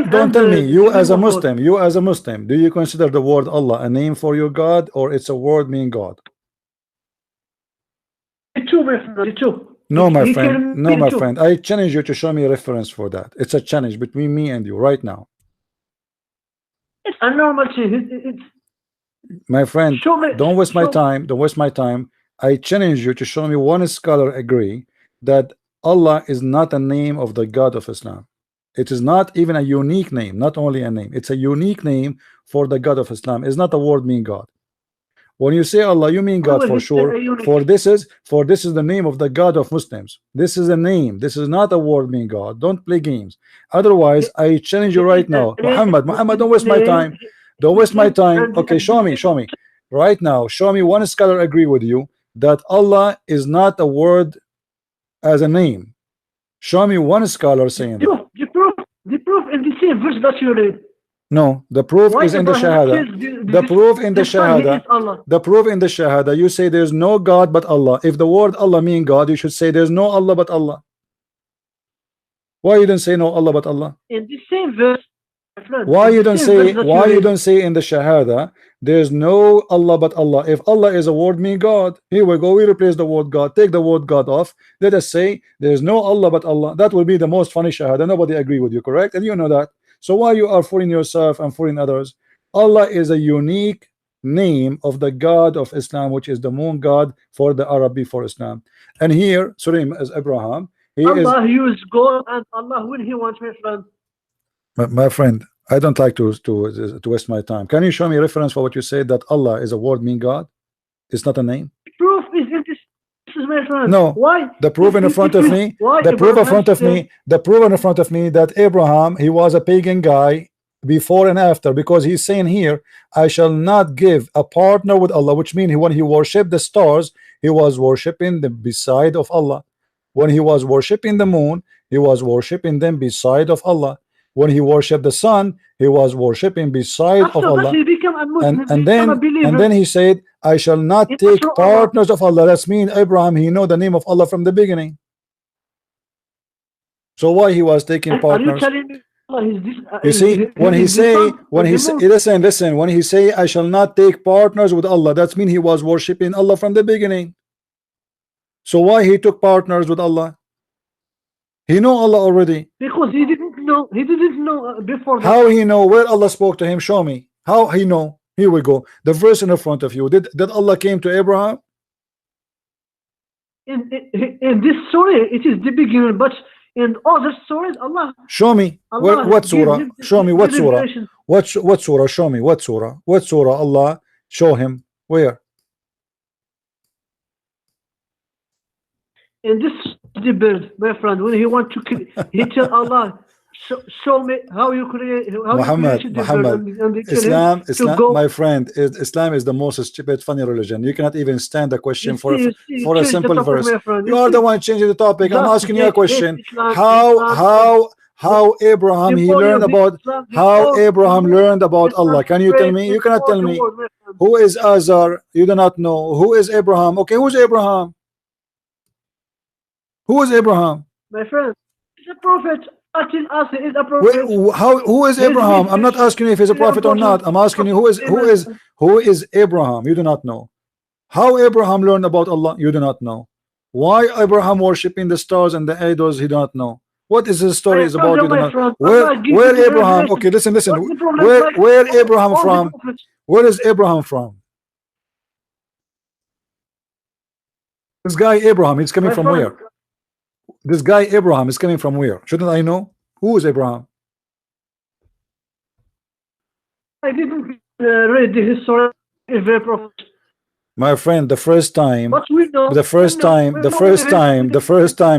don't tell me. You as a Muslim, do you consider the word Allah a name for your God, or it's a word mean God? The two, my friend. The two. No, my friend. No, my friend. I challenge you to show me a reference for that. It's a challenge between me and you right now. It's a normal thing. My friend, don't waste my time. Don't waste my time. I challenge you to show me one scholar agree that Allah is not a name of the God of Islam. It is not even a unique name, not only a name. It's a unique name for the God of Islam. It's not a word mean God. When you say Allah, you mean God for sure. For this is the name of the God of Muslims. This is a name. This is not a word mean God. Don't play games. Otherwise, I challenge you right now. Muhammad, don't waste my time. Don't waste my time. Okay, show me. Right now, show me one scholar agree with you that Allah is not a word as a name. Show me one scholar saying that. The proof in the same verse that you read. No, the proof is in the Shahada. The proof in the Shahada. The proof in the Shahada. You say there's no God but Allah. If the word Allah mean God, you should say there's no Allah but Allah. Why you don't say no Allah but Allah? In the same verse. Why you don't say in the Shahada there's no Allah but Allah? If Allah is a word mean God, here we go, we replace the word God, take the word God off, let us say there's no Allah but Allah. That will be the most funny Shahada. Nobody agree with you, correct? And you know that. So why you are fooling yourself and fooling others? Allah is a unique name of the God of Islam, which is the moon god for the Arab before Islam. And here Surim as Abraham, he Allah is use God and Allah when He wants, my friend. my friend. I don't like to waste my time. Can you show me a reference for what you say that Allah is a word mean God? It's not a name. Proof is in this, my friend. No. Why? The proof in front of me. Why The proof in Abraham front of said- me. The proof in front of me that Abraham, he was a pagan guy before and after, because he's saying here, I shall not give a partner with Allah, which means when he worshipped the stars, he was worshipping them beside of Allah. When he was worshipping the moon, he was worshipping them beside of Allah. When he worshipped the sun, he was worshipping beside of After that, Allah. he became a Muslim, And became a believer. then he said, I shall not It take was Allah. partners of Allah. That's mean Abraham, he know the name of Allah from the beginning. So why he was taking Are you partners? telling me Allah is this? You see, when he say, listen, when he say, I shall not take partners with Allah, that's mean he was worshiping Allah from the beginning. So why he took partners with Allah? He know Allah already. Because he didn't know. He didn't know before that. How he know? Where Allah spoke to him? Show me. How he know? Here we go. The verse in the front of you. Did Allah came to Abraham? In this story, it is the beginning, but in other stories, Allah. Show me. Allah What surah? gives Show me what surah. revelation. What surah? Show me what surah. What surah Allah show him? Where? In this the bird, my friend, when he want to kill, he tell Allah, show me how you create. How Muhammad, you created the bird, and they tell him to Islam, go. my friend, Islam is the most stupid, funny religion. You cannot even stand a question You for see, a change the simple topic, verse. my friend. You are the one changing the topic. I'm Just asking you a hate question. Islam, How Abraham the he body learned of about Islam, the how whole- Abraham learned about Islam Allah? Can you tell spread me? in You cannot all tell the me. world, my friend. Who is Azar? You do not know. Who is Abraham? Okay, who's Abraham? Who is Abraham? My friend, he's a prophet. Until us, he is a prophet. Who is Abraham? I'm not asking you if he's a prophet or not. I'm asking you who is Abraham? You do not know. How Abraham learned about Allah? You do not know. Why Abraham worshiping the stars and the idols? You do not know. What is his story is about? You do not. Where Abraham? Okay, listen. Where Abraham from? Where is Abraham from? This guy Abraham, he's coming from where? This guy Abraham is coming from where? Shouldn't I know? Who is Abraham? I didn't read the history of the prophet. My friend, the first time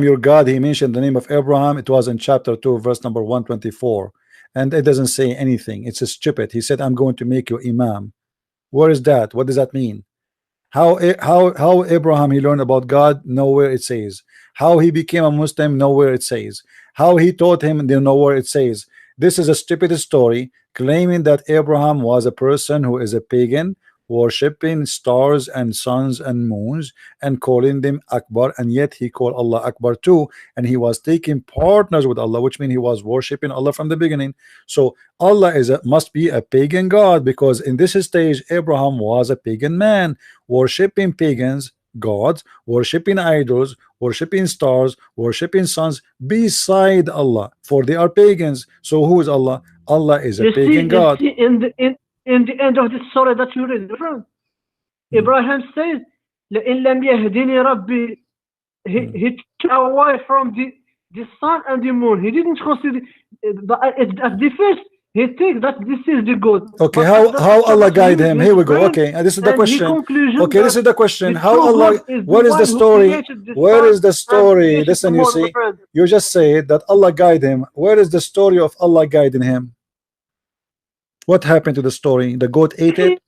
your God he mentioned the name of Abraham, it was in chapter 2 verse number 124, and it doesn't say anything. It's a stupid. He said, I'm going to make you imam. Where is that? What does that mean? How Abraham he learned about God? Nowhere it says. How he became a Muslim? Nowhere it says. How he taught him? Nowhere it says. This is a stupid story claiming that Abraham was a person who is a pagan, worshipping stars and suns and moons and calling them Akbar, and yet he called Allah Akbar too, and he was taking partners with Allah, which means he was worshipping Allah from the beginning. So Allah must be a pagan God, because in this stage Abraham was a pagan man, worshipping pagans gods, worshipping idols, worshipping stars, worshipping suns beside Allah, for they are pagans. So who is Allah? Allah is a pagan God. You see in the end of the story that you read, friend, Abraham says, لَإِن لَمْ يَهْدِنِي رَبِّي. He took away from the sun and the moon. He didn't consider, but at the first, he thinks that this is the God. Okay, how Allah guide him? Here we go. Okay, and this is the question. Okay, this is the question. How Allah? What is the story? Where is the story? Listen, you see, you just say that Allah guide him. Where is the story of Allah guiding him? What happened to the story? The goat ate it.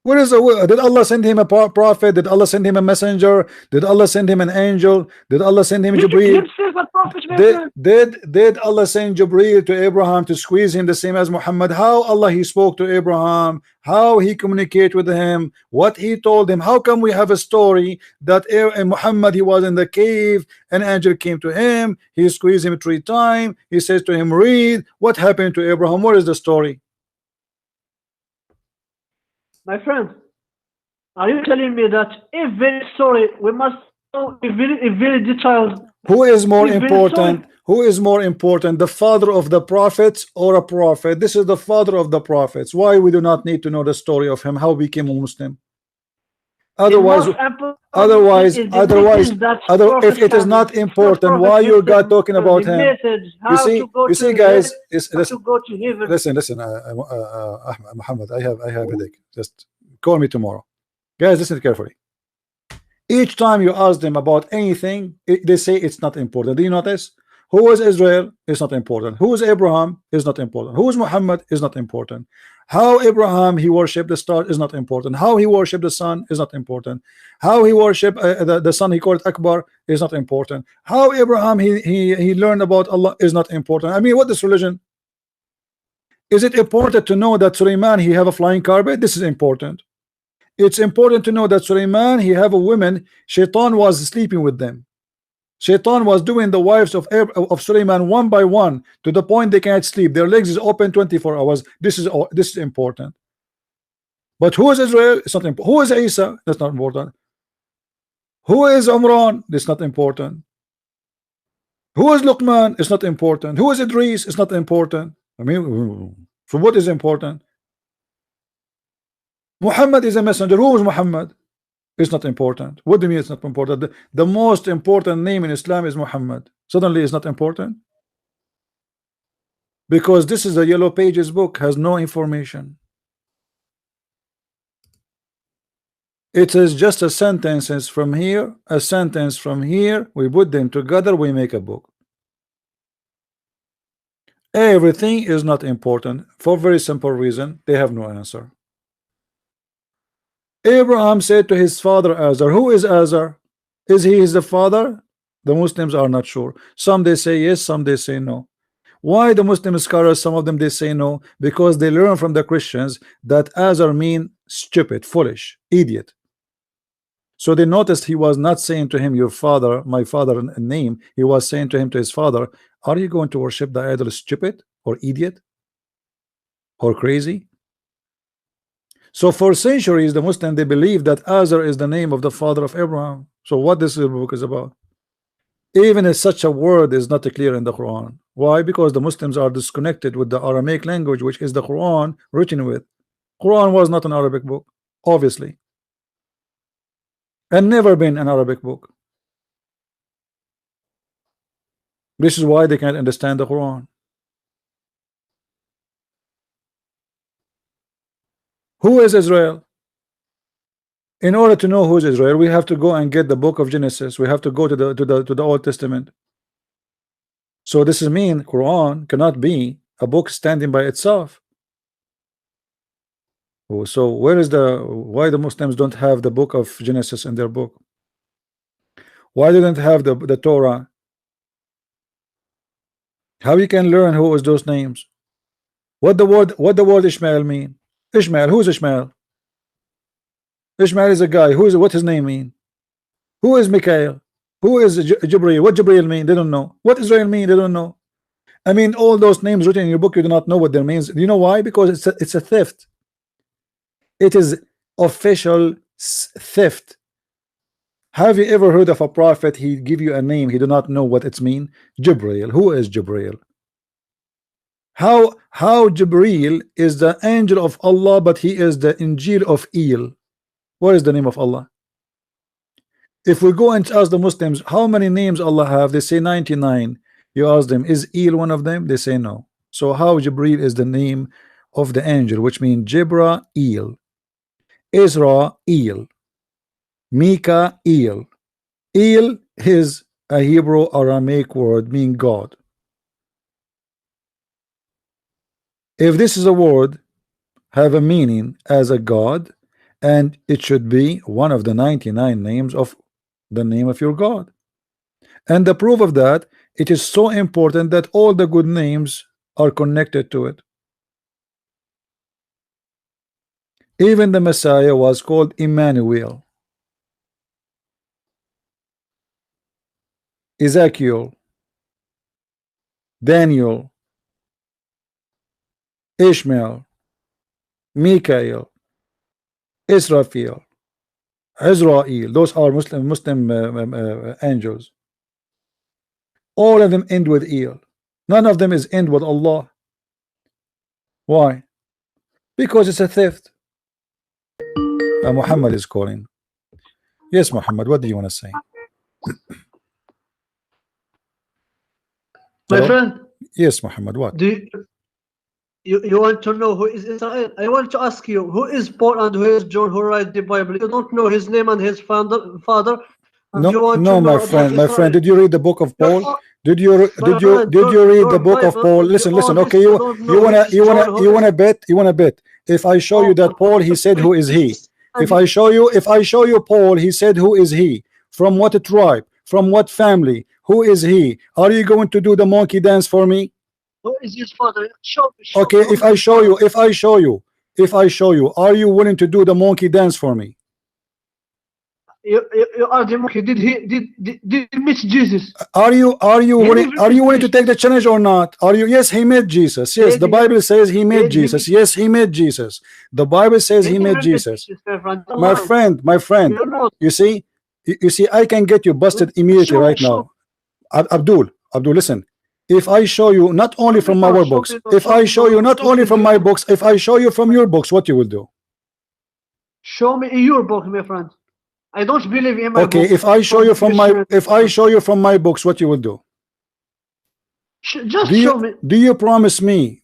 Where is the? Did Allah send him a prophet? Did Allah send him a messenger? Did Allah send him an angel? Did Allah send him Jibreel? Did Allah send Jibreel to Abraham to squeeze him the same as Muhammad? How Allah he spoke to Abraham? How he communicated with him? What he told him? How come we have a story that Muhammad he was in the cave, an angel came to him, he squeezed him 3 times, he says to him, read. What happened to Abraham? What is the story? My friend, are you telling me that every story we must know every details Who is more He's been important? sold. Who is more important, the father of the prophets or a prophet? This is the father of the prophets. Why we do not need to know the story of him, how he became a Muslim? The Otherwise, most important thing otherwise, is the otherwise, message that other if prophet it is carries. not Not important, prophet why your God himself, talking but about the him? message how to go You to see, hell, guys, how to go to heaven. listen, Muhammad, I have a headache. Just call me tomorrow, guys. Listen carefully. Each time you ask them about anything, they say it's not important. Do you notice? Who is Israel is not important. Who is Abraham is not important. Who is Muhammad is not important. How Abraham he worshipped the star is not important. How he worshipped the sun is not important. How he worshipped the sun he called Akbar is not important. How Abraham he learned about Allah is not important. I mean, what is religion? Is it important to know that Suleiman he have a flying carpet? This is important. It's important to know that Suleiman he have a woman. Shaitan was sleeping with them. Shaitan was doing the wives of Suleiman one by one to the point they can't sleep. Their legs is open 24 hours. This is important. But who is Israel? It's not important. Who is Isa? That's not important. Who is Umran? That's not important. Who is Luqman? It's not important. Who is Idris? It's not important. I mean, so what is important? Muhammad is a messenger. Who is Muhammad? It's not important. What do you mean it's not important? The most important name in Islam is Muhammad. Suddenly it's not important? Because this is a yellow pages book, has no information. It is just a sentences from here, a sentence from here. We put them together, we make a book. Everything is not important for very simple reason. They have no answer. Abraham said to his father Azar. Who is Azar? Is he the father? The Muslims are not sure. Some they say yes, some they say no. Why the Muslim scholars, some of them they say no? Because they learn from the Christians that Azar mean stupid, foolish, idiot. So they noticed he was not saying to him, your father, my father name. He was saying to him, to his father, are you going to worship the idol stupid or idiot or crazy? So for centuries, the Muslim they believe that Azar is the name of the father of Abraham. So what this book is about? Even if such a word is not clear in the Quran. Why? Because the Muslims are disconnected with the Aramaic language, which is the Quran written with. Quran was not an Arabic book, obviously, and never been an Arabic book. This is why they can't understand the Quran. Who is Israel? In order to know who is Israel, we have to go and get the book of Genesis. We have to go to the Old Testament. So this is mean Quran cannot be a book standing by itself. So where is why the Muslims don't have the book of Genesis in their book? Why they don't have the Torah? How you can learn who is those names? What the word Ishmael mean? Ishmael, who is Ishmael? Ishmael is a guy. What his name mean? Who is Mikhail? Who is Jibril? What Jibril mean? They don't know. What Israel mean? They don't know. I mean, all those names written in your book, you do not know what their means. Do you know why? Because it's a theft. It is official theft. Have you ever heard of a prophet? He give you a name, he do not know what it's mean. Jibril. Who is Jibril? How Jibril is the angel of Allah, but he is the Injil of El. What is the name of Allah? If we go and ask the Muslims how many names Allah have, they say 99. You ask them, is El one of them? They say no. So how Jibril is the name of the angel, which means Jibrael, Israel, Mikael. El is a Hebrew Aramaic word meaning God. If this is a word have a meaning as a God, and it should be one of the 99 names of the name of your God. And the proof of that, it is so important that all the good names are connected to it. Even the Messiah was called Emmanuel, Ezekiel, Daniel, Ishmael, Mikael, Israfil, Israel. Those are Muslim angels. All of them end with ill. None of them is end with Allah. Why? Because it's a theft. Muhammad is calling. Yes, Muhammad, what do you want to say? My Hello? friend, Yes, Muhammad, what? do you want to know who is Israel? I want to ask you, who is Paul and who is John who write the Bible? You don't know his name and his father, and you No, want no, to know my about friend, Israel. did you read the book of Paul? Your- Did you my friend, did you read the your book of Bible, Paul? the Listen, listen. oldest, Okay, you don't know who is John, who you is wanna bet. If I show you that Paul, he said, "Who is he?" If I show you Paul, he said, "Who is he? From what tribe? From what family? Who is he?" Are you going to do the monkey dance for me? who is his father? Show me. Okay, Who if is I his show father? you, are you willing to do the monkey dance for me? You are the monkey. Did he meet Jesus? Are you He willing, never to take the challenge or not? Are you? Yes, he met Jesus. Yes, Did the he? Bible says he met Did he Jesus. meet? Yes, he met Jesus. The Bible says He he met never met Jesus. Jesus, my friend. Don't My lie. friend, You know. you see, I can get you busted immediately right now. Abdul, listen. If I show you not only from our books, if I show you not only from my books, if I show you from your books, what you will do? Show me in your book, my friend. I don't believe in my Okay, book. if I show you from my books, what you will do? Just show me. Do you promise me?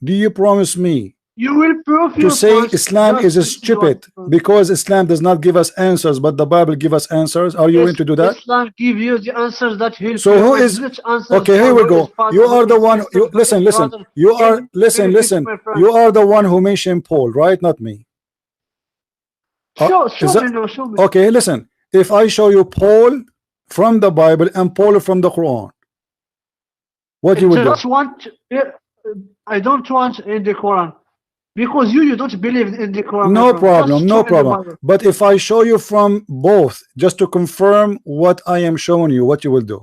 You will prove To your say points. Islam Just is this stupid one. because Islam does not give us answers, but the Bible give us answers. Are you willing to do that? Islam give you the answers that help So you. who and is which answers okay? for Here we who is go. father, You who are the is one. sister, who is Listen. brother. You are Give me listen. my friend. You are the one who mentioned Paul, right? Not me. Show Is me that now. Show me. okay? Listen. If I show you Paul from the Bible and Paul from the Quran, what you will do? I don't want in the Quran. Because you don't believe in the Quran, my No friend. problem, Just no show in the problem. Bible. But if I show you from both, just to confirm what I am showing you, what you will do?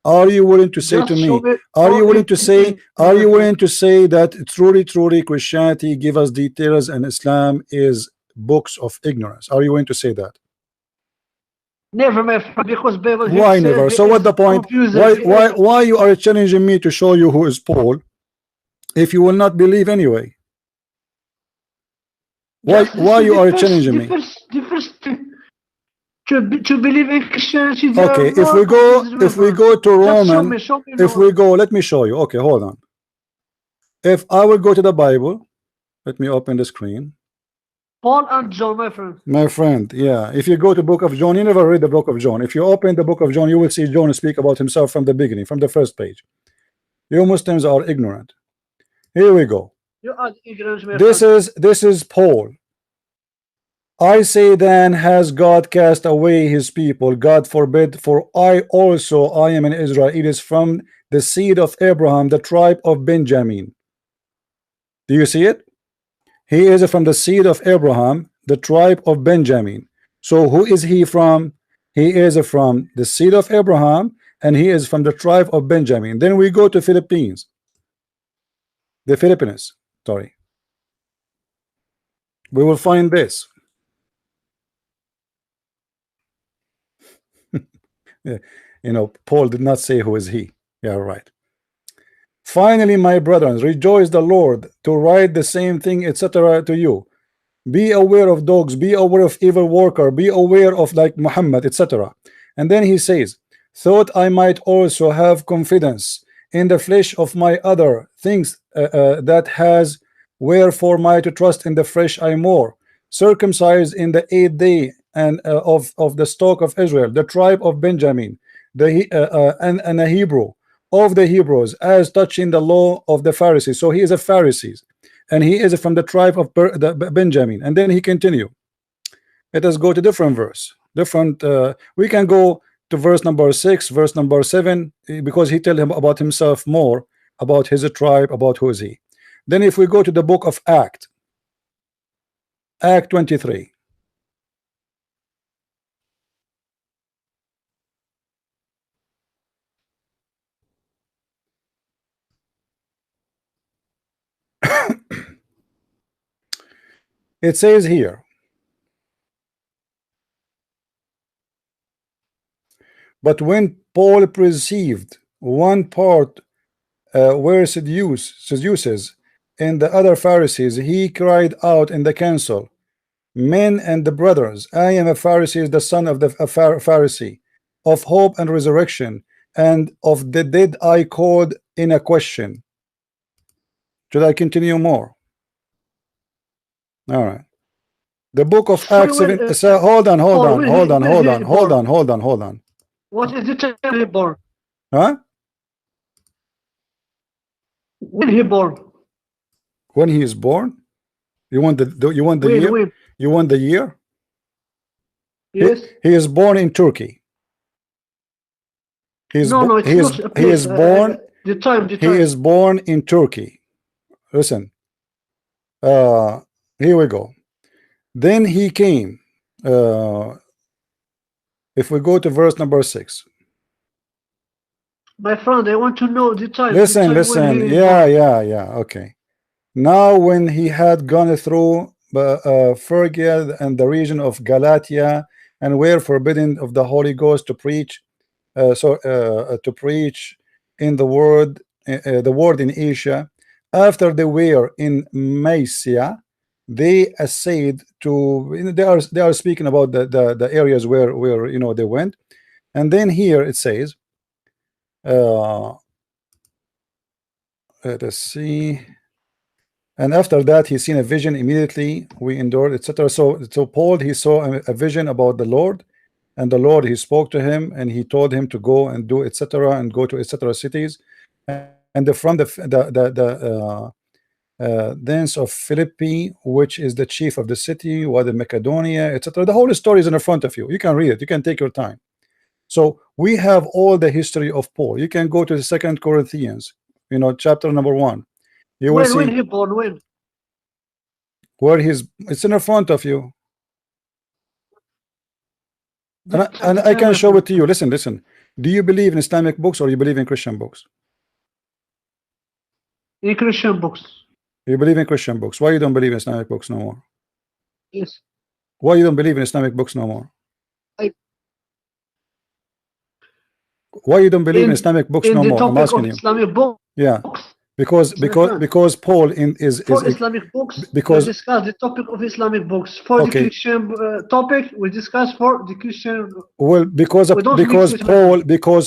Are you willing to say Just to show me? me Are you all willing to say? everything, Are my you willing friend. to say that truly Christianity give us details and Islam is books of ignorance? Are you willing to say that? Never, my friend, because Bible Why himself never? So is what the point? confuser. Why you are challenging me to show you who is Paul if you will not believe anyway? Why you are challenging me? The first to believe in Christianity. Okay, if we go to Roman, let me show you. Okay, hold on. If I will go to the Bible, let me open the screen. Paul and John, my friend. My friend, yeah. If you go to book of John, you never read the book of John. If you open the book of John, you will see John speak about himself from the beginning, from the first page. You Muslims are ignorant. Here we go. You are ignorant, my friend. This is Paul. I say then, has God cast away his people? God forbid, for I am in Israel. It is from the seed of Abraham, the tribe of Benjamin. Do you see it? He is from the seed of Abraham, the tribe of Benjamin. So who is he from? He is from the seed of Abraham, and he is from the tribe of Benjamin. Then we go to Philippines. The Philippines, sorry. We will find this. Yeah, you know, Paul did not say who is he. Yeah, right. Finally, my brethren, rejoice the Lord to write the same thing, etc. to you. Be aware of dogs, be aware of evil worker, be aware of like Muhammad, etc. And then he says, thought I might also have confidence in the flesh of my other things that has, wherefore my to trust in the flesh I more, circumcised in the 8th day and of the stock of Israel, the tribe of Benjamin, and a Hebrew of the Hebrews, as touching the law of the Pharisees. So he is a Pharisee, and he is from the tribe of Benjamin. And then he continue. Let us go to different verse. We can go to verse number 6, verse number 7, because he tell him about himself more, about his tribe, about who is he. Then if we go to the book of Act 23. It says here, but when Paul perceived one part were seduces, and the other Pharisees, he cried out in the council, men and the brothers, I am a Pharisee, the son of a Pharisee, of hope and resurrection, and of the dead I called in a question. Should I continue more? All right. The book of Acts 7. So hold on. What is the time he born? Huh? When he born? When he is born? You want the year? When? You want the year? Yes. He is born in Turkey. He is born. He is born. The time. He is born in Turkey. Listen. Here we go. Then he came. If we go to verse number 6. My friend, I want to know the time. Listen. Yeah. Okay. Now when he had gone through Phrygia and the region of Galatia, and were forbidden of the Holy Ghost to preach, to preach in the word in Asia, after they were in Mysia, they essayed to. They are speaking about the areas where they went, and then here it says, let us see. And after that, he seen a vision. Immediately we endured, etc. So Paul, he saw a vision about the Lord, and the Lord, he spoke to him, and he told him to go and do, etc., and go to, etc., cities. And from thence of Philippi, which is the chief of the city, was in Macedonia, etc. The whole story is in front of you. You can read it. You can take your time. So we have all the history of Paul. You can go to the 2 Corinthians, chapter number 1. You will see when he born, when? Where it's in front of you. And I can show it to you. Listen. Do you believe in Islamic books or you believe in Christian books? In Christian books. You believe in Christian books. Why you don't believe in Islamic books no more? Yes. Why you don't believe in Islamic books no more? Why you don't believe in Islamic books no more? I'm asking you. Islamic books. Yeah. Because Paul is Islamic books, because we discuss the topic of Islamic books. For the Christian topic, we discuss for the Christian. Well, because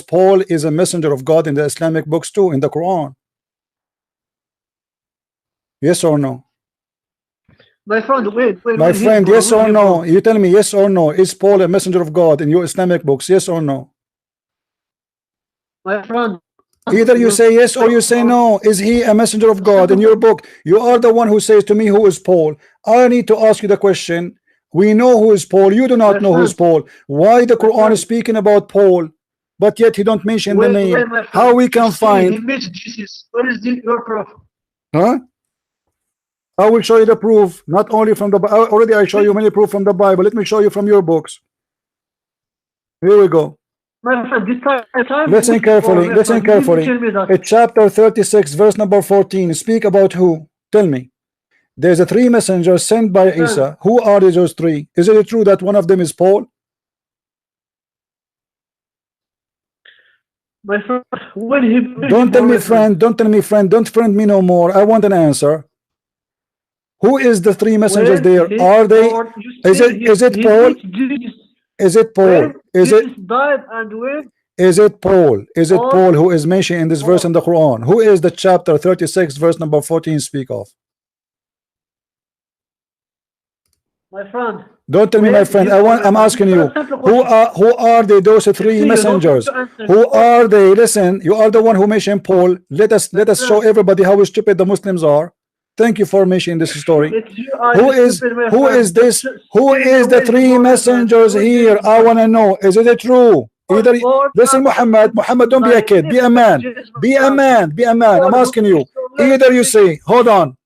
Paul is a messenger of God in the Islamic books too, in the Quran. Yes or no? My friend, wait. My friend, yes or no? You tell me yes or no. Is Paul a messenger of God in your Islamic books? Yes or no? My friend. Either you say yes or you say no. Is he a messenger of God in your book? You are the one who says to me, who is Paul? I need to ask you the question. We know who is Paul. You do not know who is Paul. Why the Quran is speaking about Paul, but yet he don't mention the name? How we can find? He meets Jesus. Where is your proof? Huh? I will show you the proof. Not only from the already I show you many proof from the Bible. Let me show you from your books. Here we go. Listen carefully. It's chapter 36, verse number 14. Speak about who? Tell me. There's a 3 messengers sent by Isa. Who are those 3? Is it true that one of them is Paul? My friend, don't tell me friend. Don't tell me friend. Don't friend me no more. I want an answer. Who is the 3 messengers there? Are they? Is it Paul? Is it Paul? Is it died and when? Is it Paul? Is it Paul who is mentioned in this verse in the Quran? Who is the chapter 36 verse number 14 speak of? My friend. Don't tell me my friend. I'm asking you. Who are they, those 3 messengers? Who are they? Listen, you are the one who mentioned Paul. Let us show everybody how stupid the Muslims are. Thank you for mentioning this story. Who is this? Who is the 3 messengers here? I want to know. Is it true? Either listen, Muhammad, don't be a kid. Be a man. Be a man. Be a man. I'm asking you. Either you say, hold on.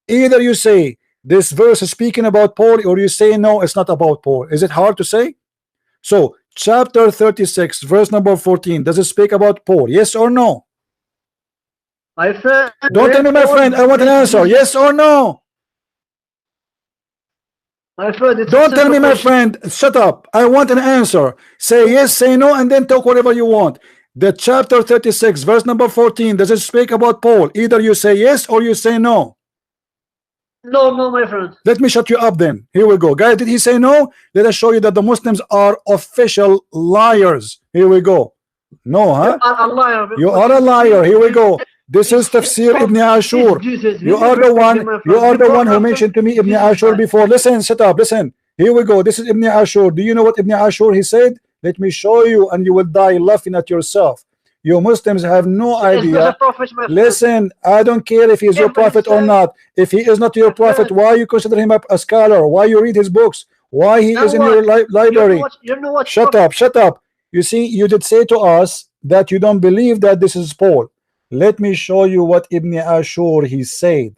Either you say this verse is speaking about Paul, or you say no, it's not about Paul. Is it hard to say? So, chapter 36, verse number 14. Does it speak about Paul? Yes or no? My friend, don't tell me my friend. I want an answer. Yes or no? My friend, don't tell me my friend. Shut up. I want an answer. Say yes, say no, and then talk whatever you want. The chapter 36 verse number 14, does it speak about Paul? Either you say yes or you say no. No, my friend. Let me shut you up then. Here we go. Guys, did he say no? Let us show you that the Muslims are official liars. Here we go. No, huh? You are a liar. You are a liar. Here we go. This is Tafsir Ibn Ashur. You are the one. You are the one who mentioned to me Ibn Ashur before. Listen, shut up. Listen. Here we go. This is Ibn Ashur. Do you know what Ibn Ashur he said? Let me show you, and you will die laughing at yourself. You Muslims have no idea. Listen, I don't care if he is your prophet or not. If he is not your prophet, why you consider him a scholar? Why you read his books? Why he is in your library? Shut up, shut up. You see, you did say to us that you don't believe that this is Paul. Let me show you what Ibn Ashur he said.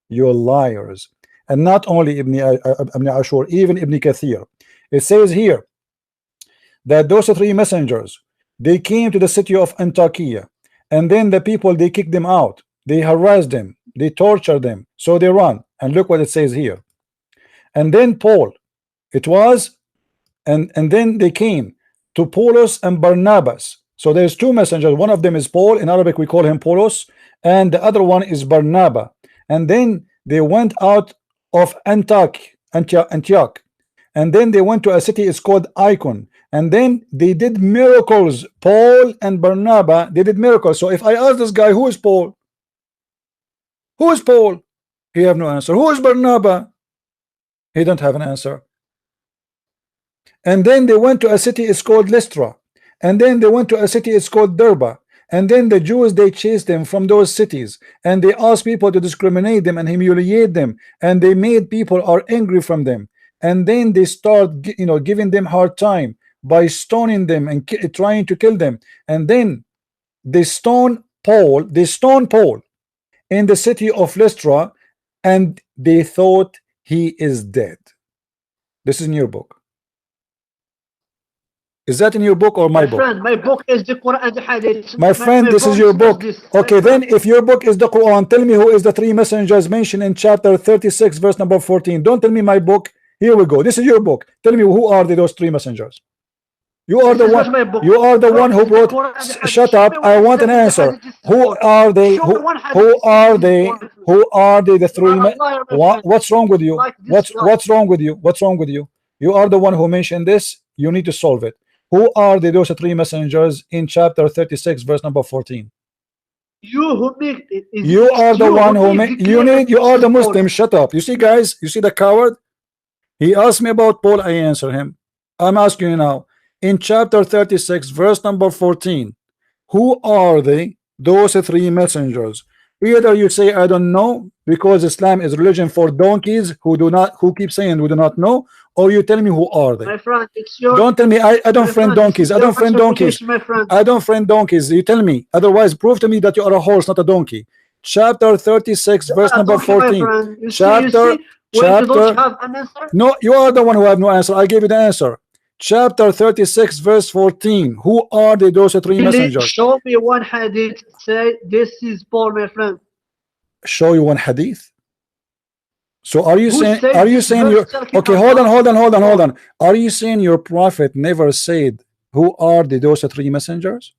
You're liars. And not only Ibn Ashur, even Ibn Kathir. It says here that those three messengers, they came to the city of Antakya, and then the people, they kicked them out, they harassed them, they tortured them, so they run. And look what it says here. And then Paul, it was, and then they came to Paulus and Barnabas. So there's two messengers. One of them is Paul. In Arabic we call him Paulus, and the other one is Barnabas. And then they went out of Antioch, and then they went to a city, it's called Icon, and then they did miracles. Paul and Barnabas, they did miracles. So if I ask this guy, who is Paul? Who is Paul? He have no answer. Who is Barnabas? He don't have an answer. And then they went to a city, it's called Lystra, and then they went to a city, it's called Derba. And then the Jews, they chased them from those cities, and they asked people to discriminate them and humiliate them, and they made people are angry from them. And then they start, giving them hard time by stoning them and trying to kill them. And then they stone Paul. They stone Paul in the city of Lystra, and they thought he is dead. This is in your book. Is that in your book or my book? Friend, my book is the Quran and the Hadith. My friend, this is your book. Okay, then if your book is the Quran, tell me who is the three messengers mentioned in chapter 36 verse number 14. Don't tell me my book. Here we go. This is your book. Tell me who are those three messengers. You are the one. You are the one who brought. Shut up! I want an answer. Who are they? Who are they? Who are they? The three. What's wrong with you? What's wrong with you? What's wrong with you? You are the one who mentioned this. You need to solve it. Who are those three messengers in chapter 36 verse number 14? You who make it. You are the one who make. You are the Muslim. Shut up. You see, guys. You see the coward. He asked me about Paul. I answer him. I'm asking you now. In chapter 36 verse number 14, who are they? Those three messengers. Either you say I don't know, because Islam is religion for donkeys who keep saying we do not know, or you tell me who are they. My friend, it's your. Don't tell me I don't friend donkeys. I don't friend donkeys. I don't friend donkeys. You tell me. Otherwise, prove to me that you are a horse, not a donkey. Chapter 36 verse number 14. Chapter. No, you are the one who have no answer. I gave you the answer. Chapter 36 verse 14. Who are those three messengers? Show me one hadith. Say this is Paul, my friend. Show you one hadith. So are you saying? Are you saying your? Okay, hold on. Are you saying your prophet never said who are those three messengers?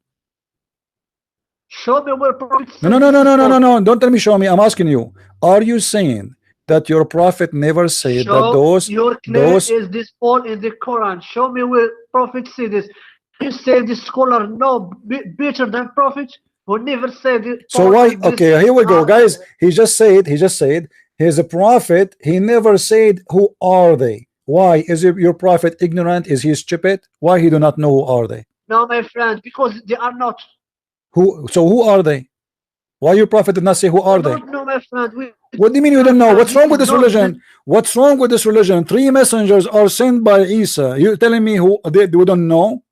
Show me where prophet. No. Don't tell me. Show me. I'm asking you. Are you saying that your prophet never said that those is this Paul in the Quran? Show me where prophet said this. You say this scholar no better than prophet who never said it. So why? Okay, here we go, guys. He just said he's a prophet. He never said who are they. Why is your prophet ignorant? Is he stupid? Why he do not know who are they? No, my friend, because they are not. Who? So who are they? Why your prophet did not say who are they? No, my friend. What do you mean you don't know? What's wrong with this religion? What's wrong with this religion? Three messengers are sent by Isa. You're telling me who we don't know?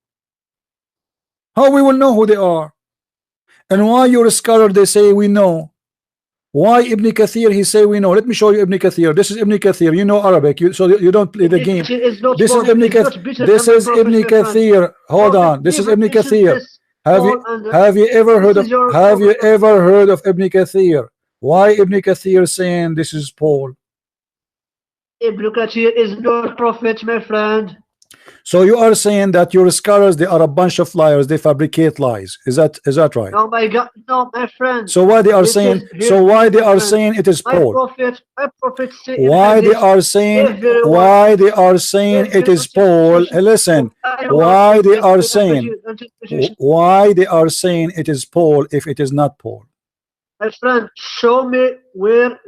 How we will know who they are? And why you're a scholar, they say we know. Why Ibn Kathir, he say we know. Let me show you Ibn Kathir. This is Ibn Kathir. You know Arabic, so you don't play the game. This is Ibn Kathir. This is Ibn Kathir. Hold on. This is Ibn Kathir. Have you ever heard of Ibn Kathir? Why Ibn Kathir saying this is Paul? Ibn Kathir is not prophet, my friend. So you are saying that your scholars, they are a bunch of liars, they fabricate lies. Is that right? Oh my God, no, my friend. So why they are saying, so why they are saying it is My Paul? prophet say Why they are saying, why they are saying it is Paul? Listen, why they are saying, why they are saying it is Paul if it is not Paul? My friend, show me where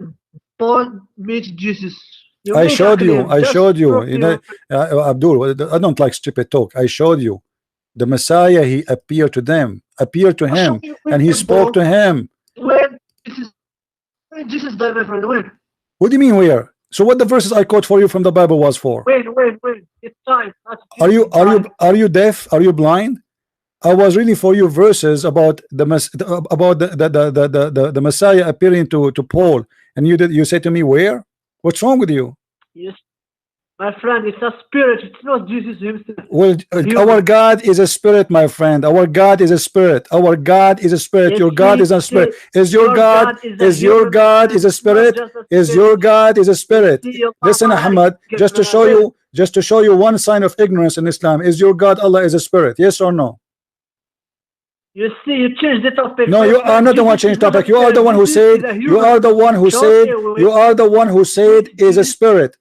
Paul meets Jesus. I showed you. I showed you. You know, Abdul, I don't like stupid talk. I showed you. The Messiah, he appeared to them, appeared to him, and he spoke to him. When Jesus died, my friend, when? What do you mean where? So what the verses I quote for you from the Bible was for? When? It's time. Are you deaf? Are you blind? I was reading for you verses about the Messiah appearing to Paul, and you said to me where? What's wrong with you? Yes, my friend, it's a spirit. It's not Jesus himself. Well, our God is a spirit, my friend. Our God is a spirit. Our God is a spirit. Your God is a spirit. Is your God? Is your God is a spirit? Is your God is a spirit? Listen, Ahmad, just to show you one sign of ignorance in Islam. Is your God Allah is a spirit? Yes or no? You see, you changed the topic. No, you are not the one changed topic. You are the one who said. You are the one who said. You are the one who said is a spirit.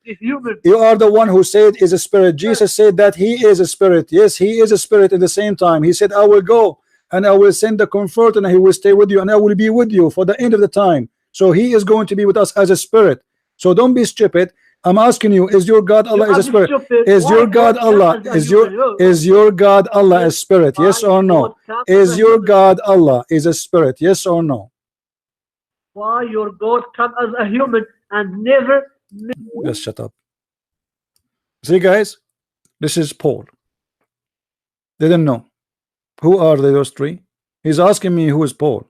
You are the one who said is a spirit. Jesus said that he is a spirit. Yes, he is a spirit. At the same time, he said, "I will go and I will send the Comforter, and he will stay with you, and I will be with you for the end of the time." So he is going to be with us as a spirit. So don't be stupid. I'm asking you, is your God Allah is a spirit? Is your God Allah? Is your God Allah a spirit? Yes or no? Is your God Allah is a spirit? Yes or no? Why your God come as a human and never? Just shut up. See, guys, this is Paul. They didn't know. Who are they, those three? He's asking me who is Paul.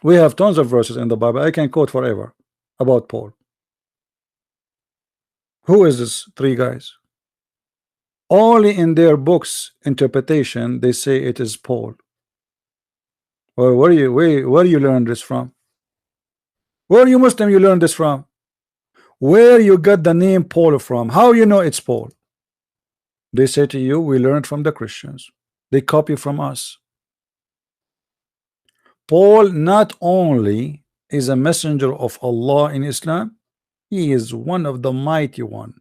We have tons of verses in the Bible. I can quote forever about Paul. Who is this three guys? Only in their books interpretation they say it is Paul. Well, where do you learn this from? Where are you Muslim you learn this from? Where you got the name Paul from? How you know it's Paul? They say to you, we learned from the Christians. They copy from us. Paul not only is a messenger of Allah in Islam, he is one of the mighty one.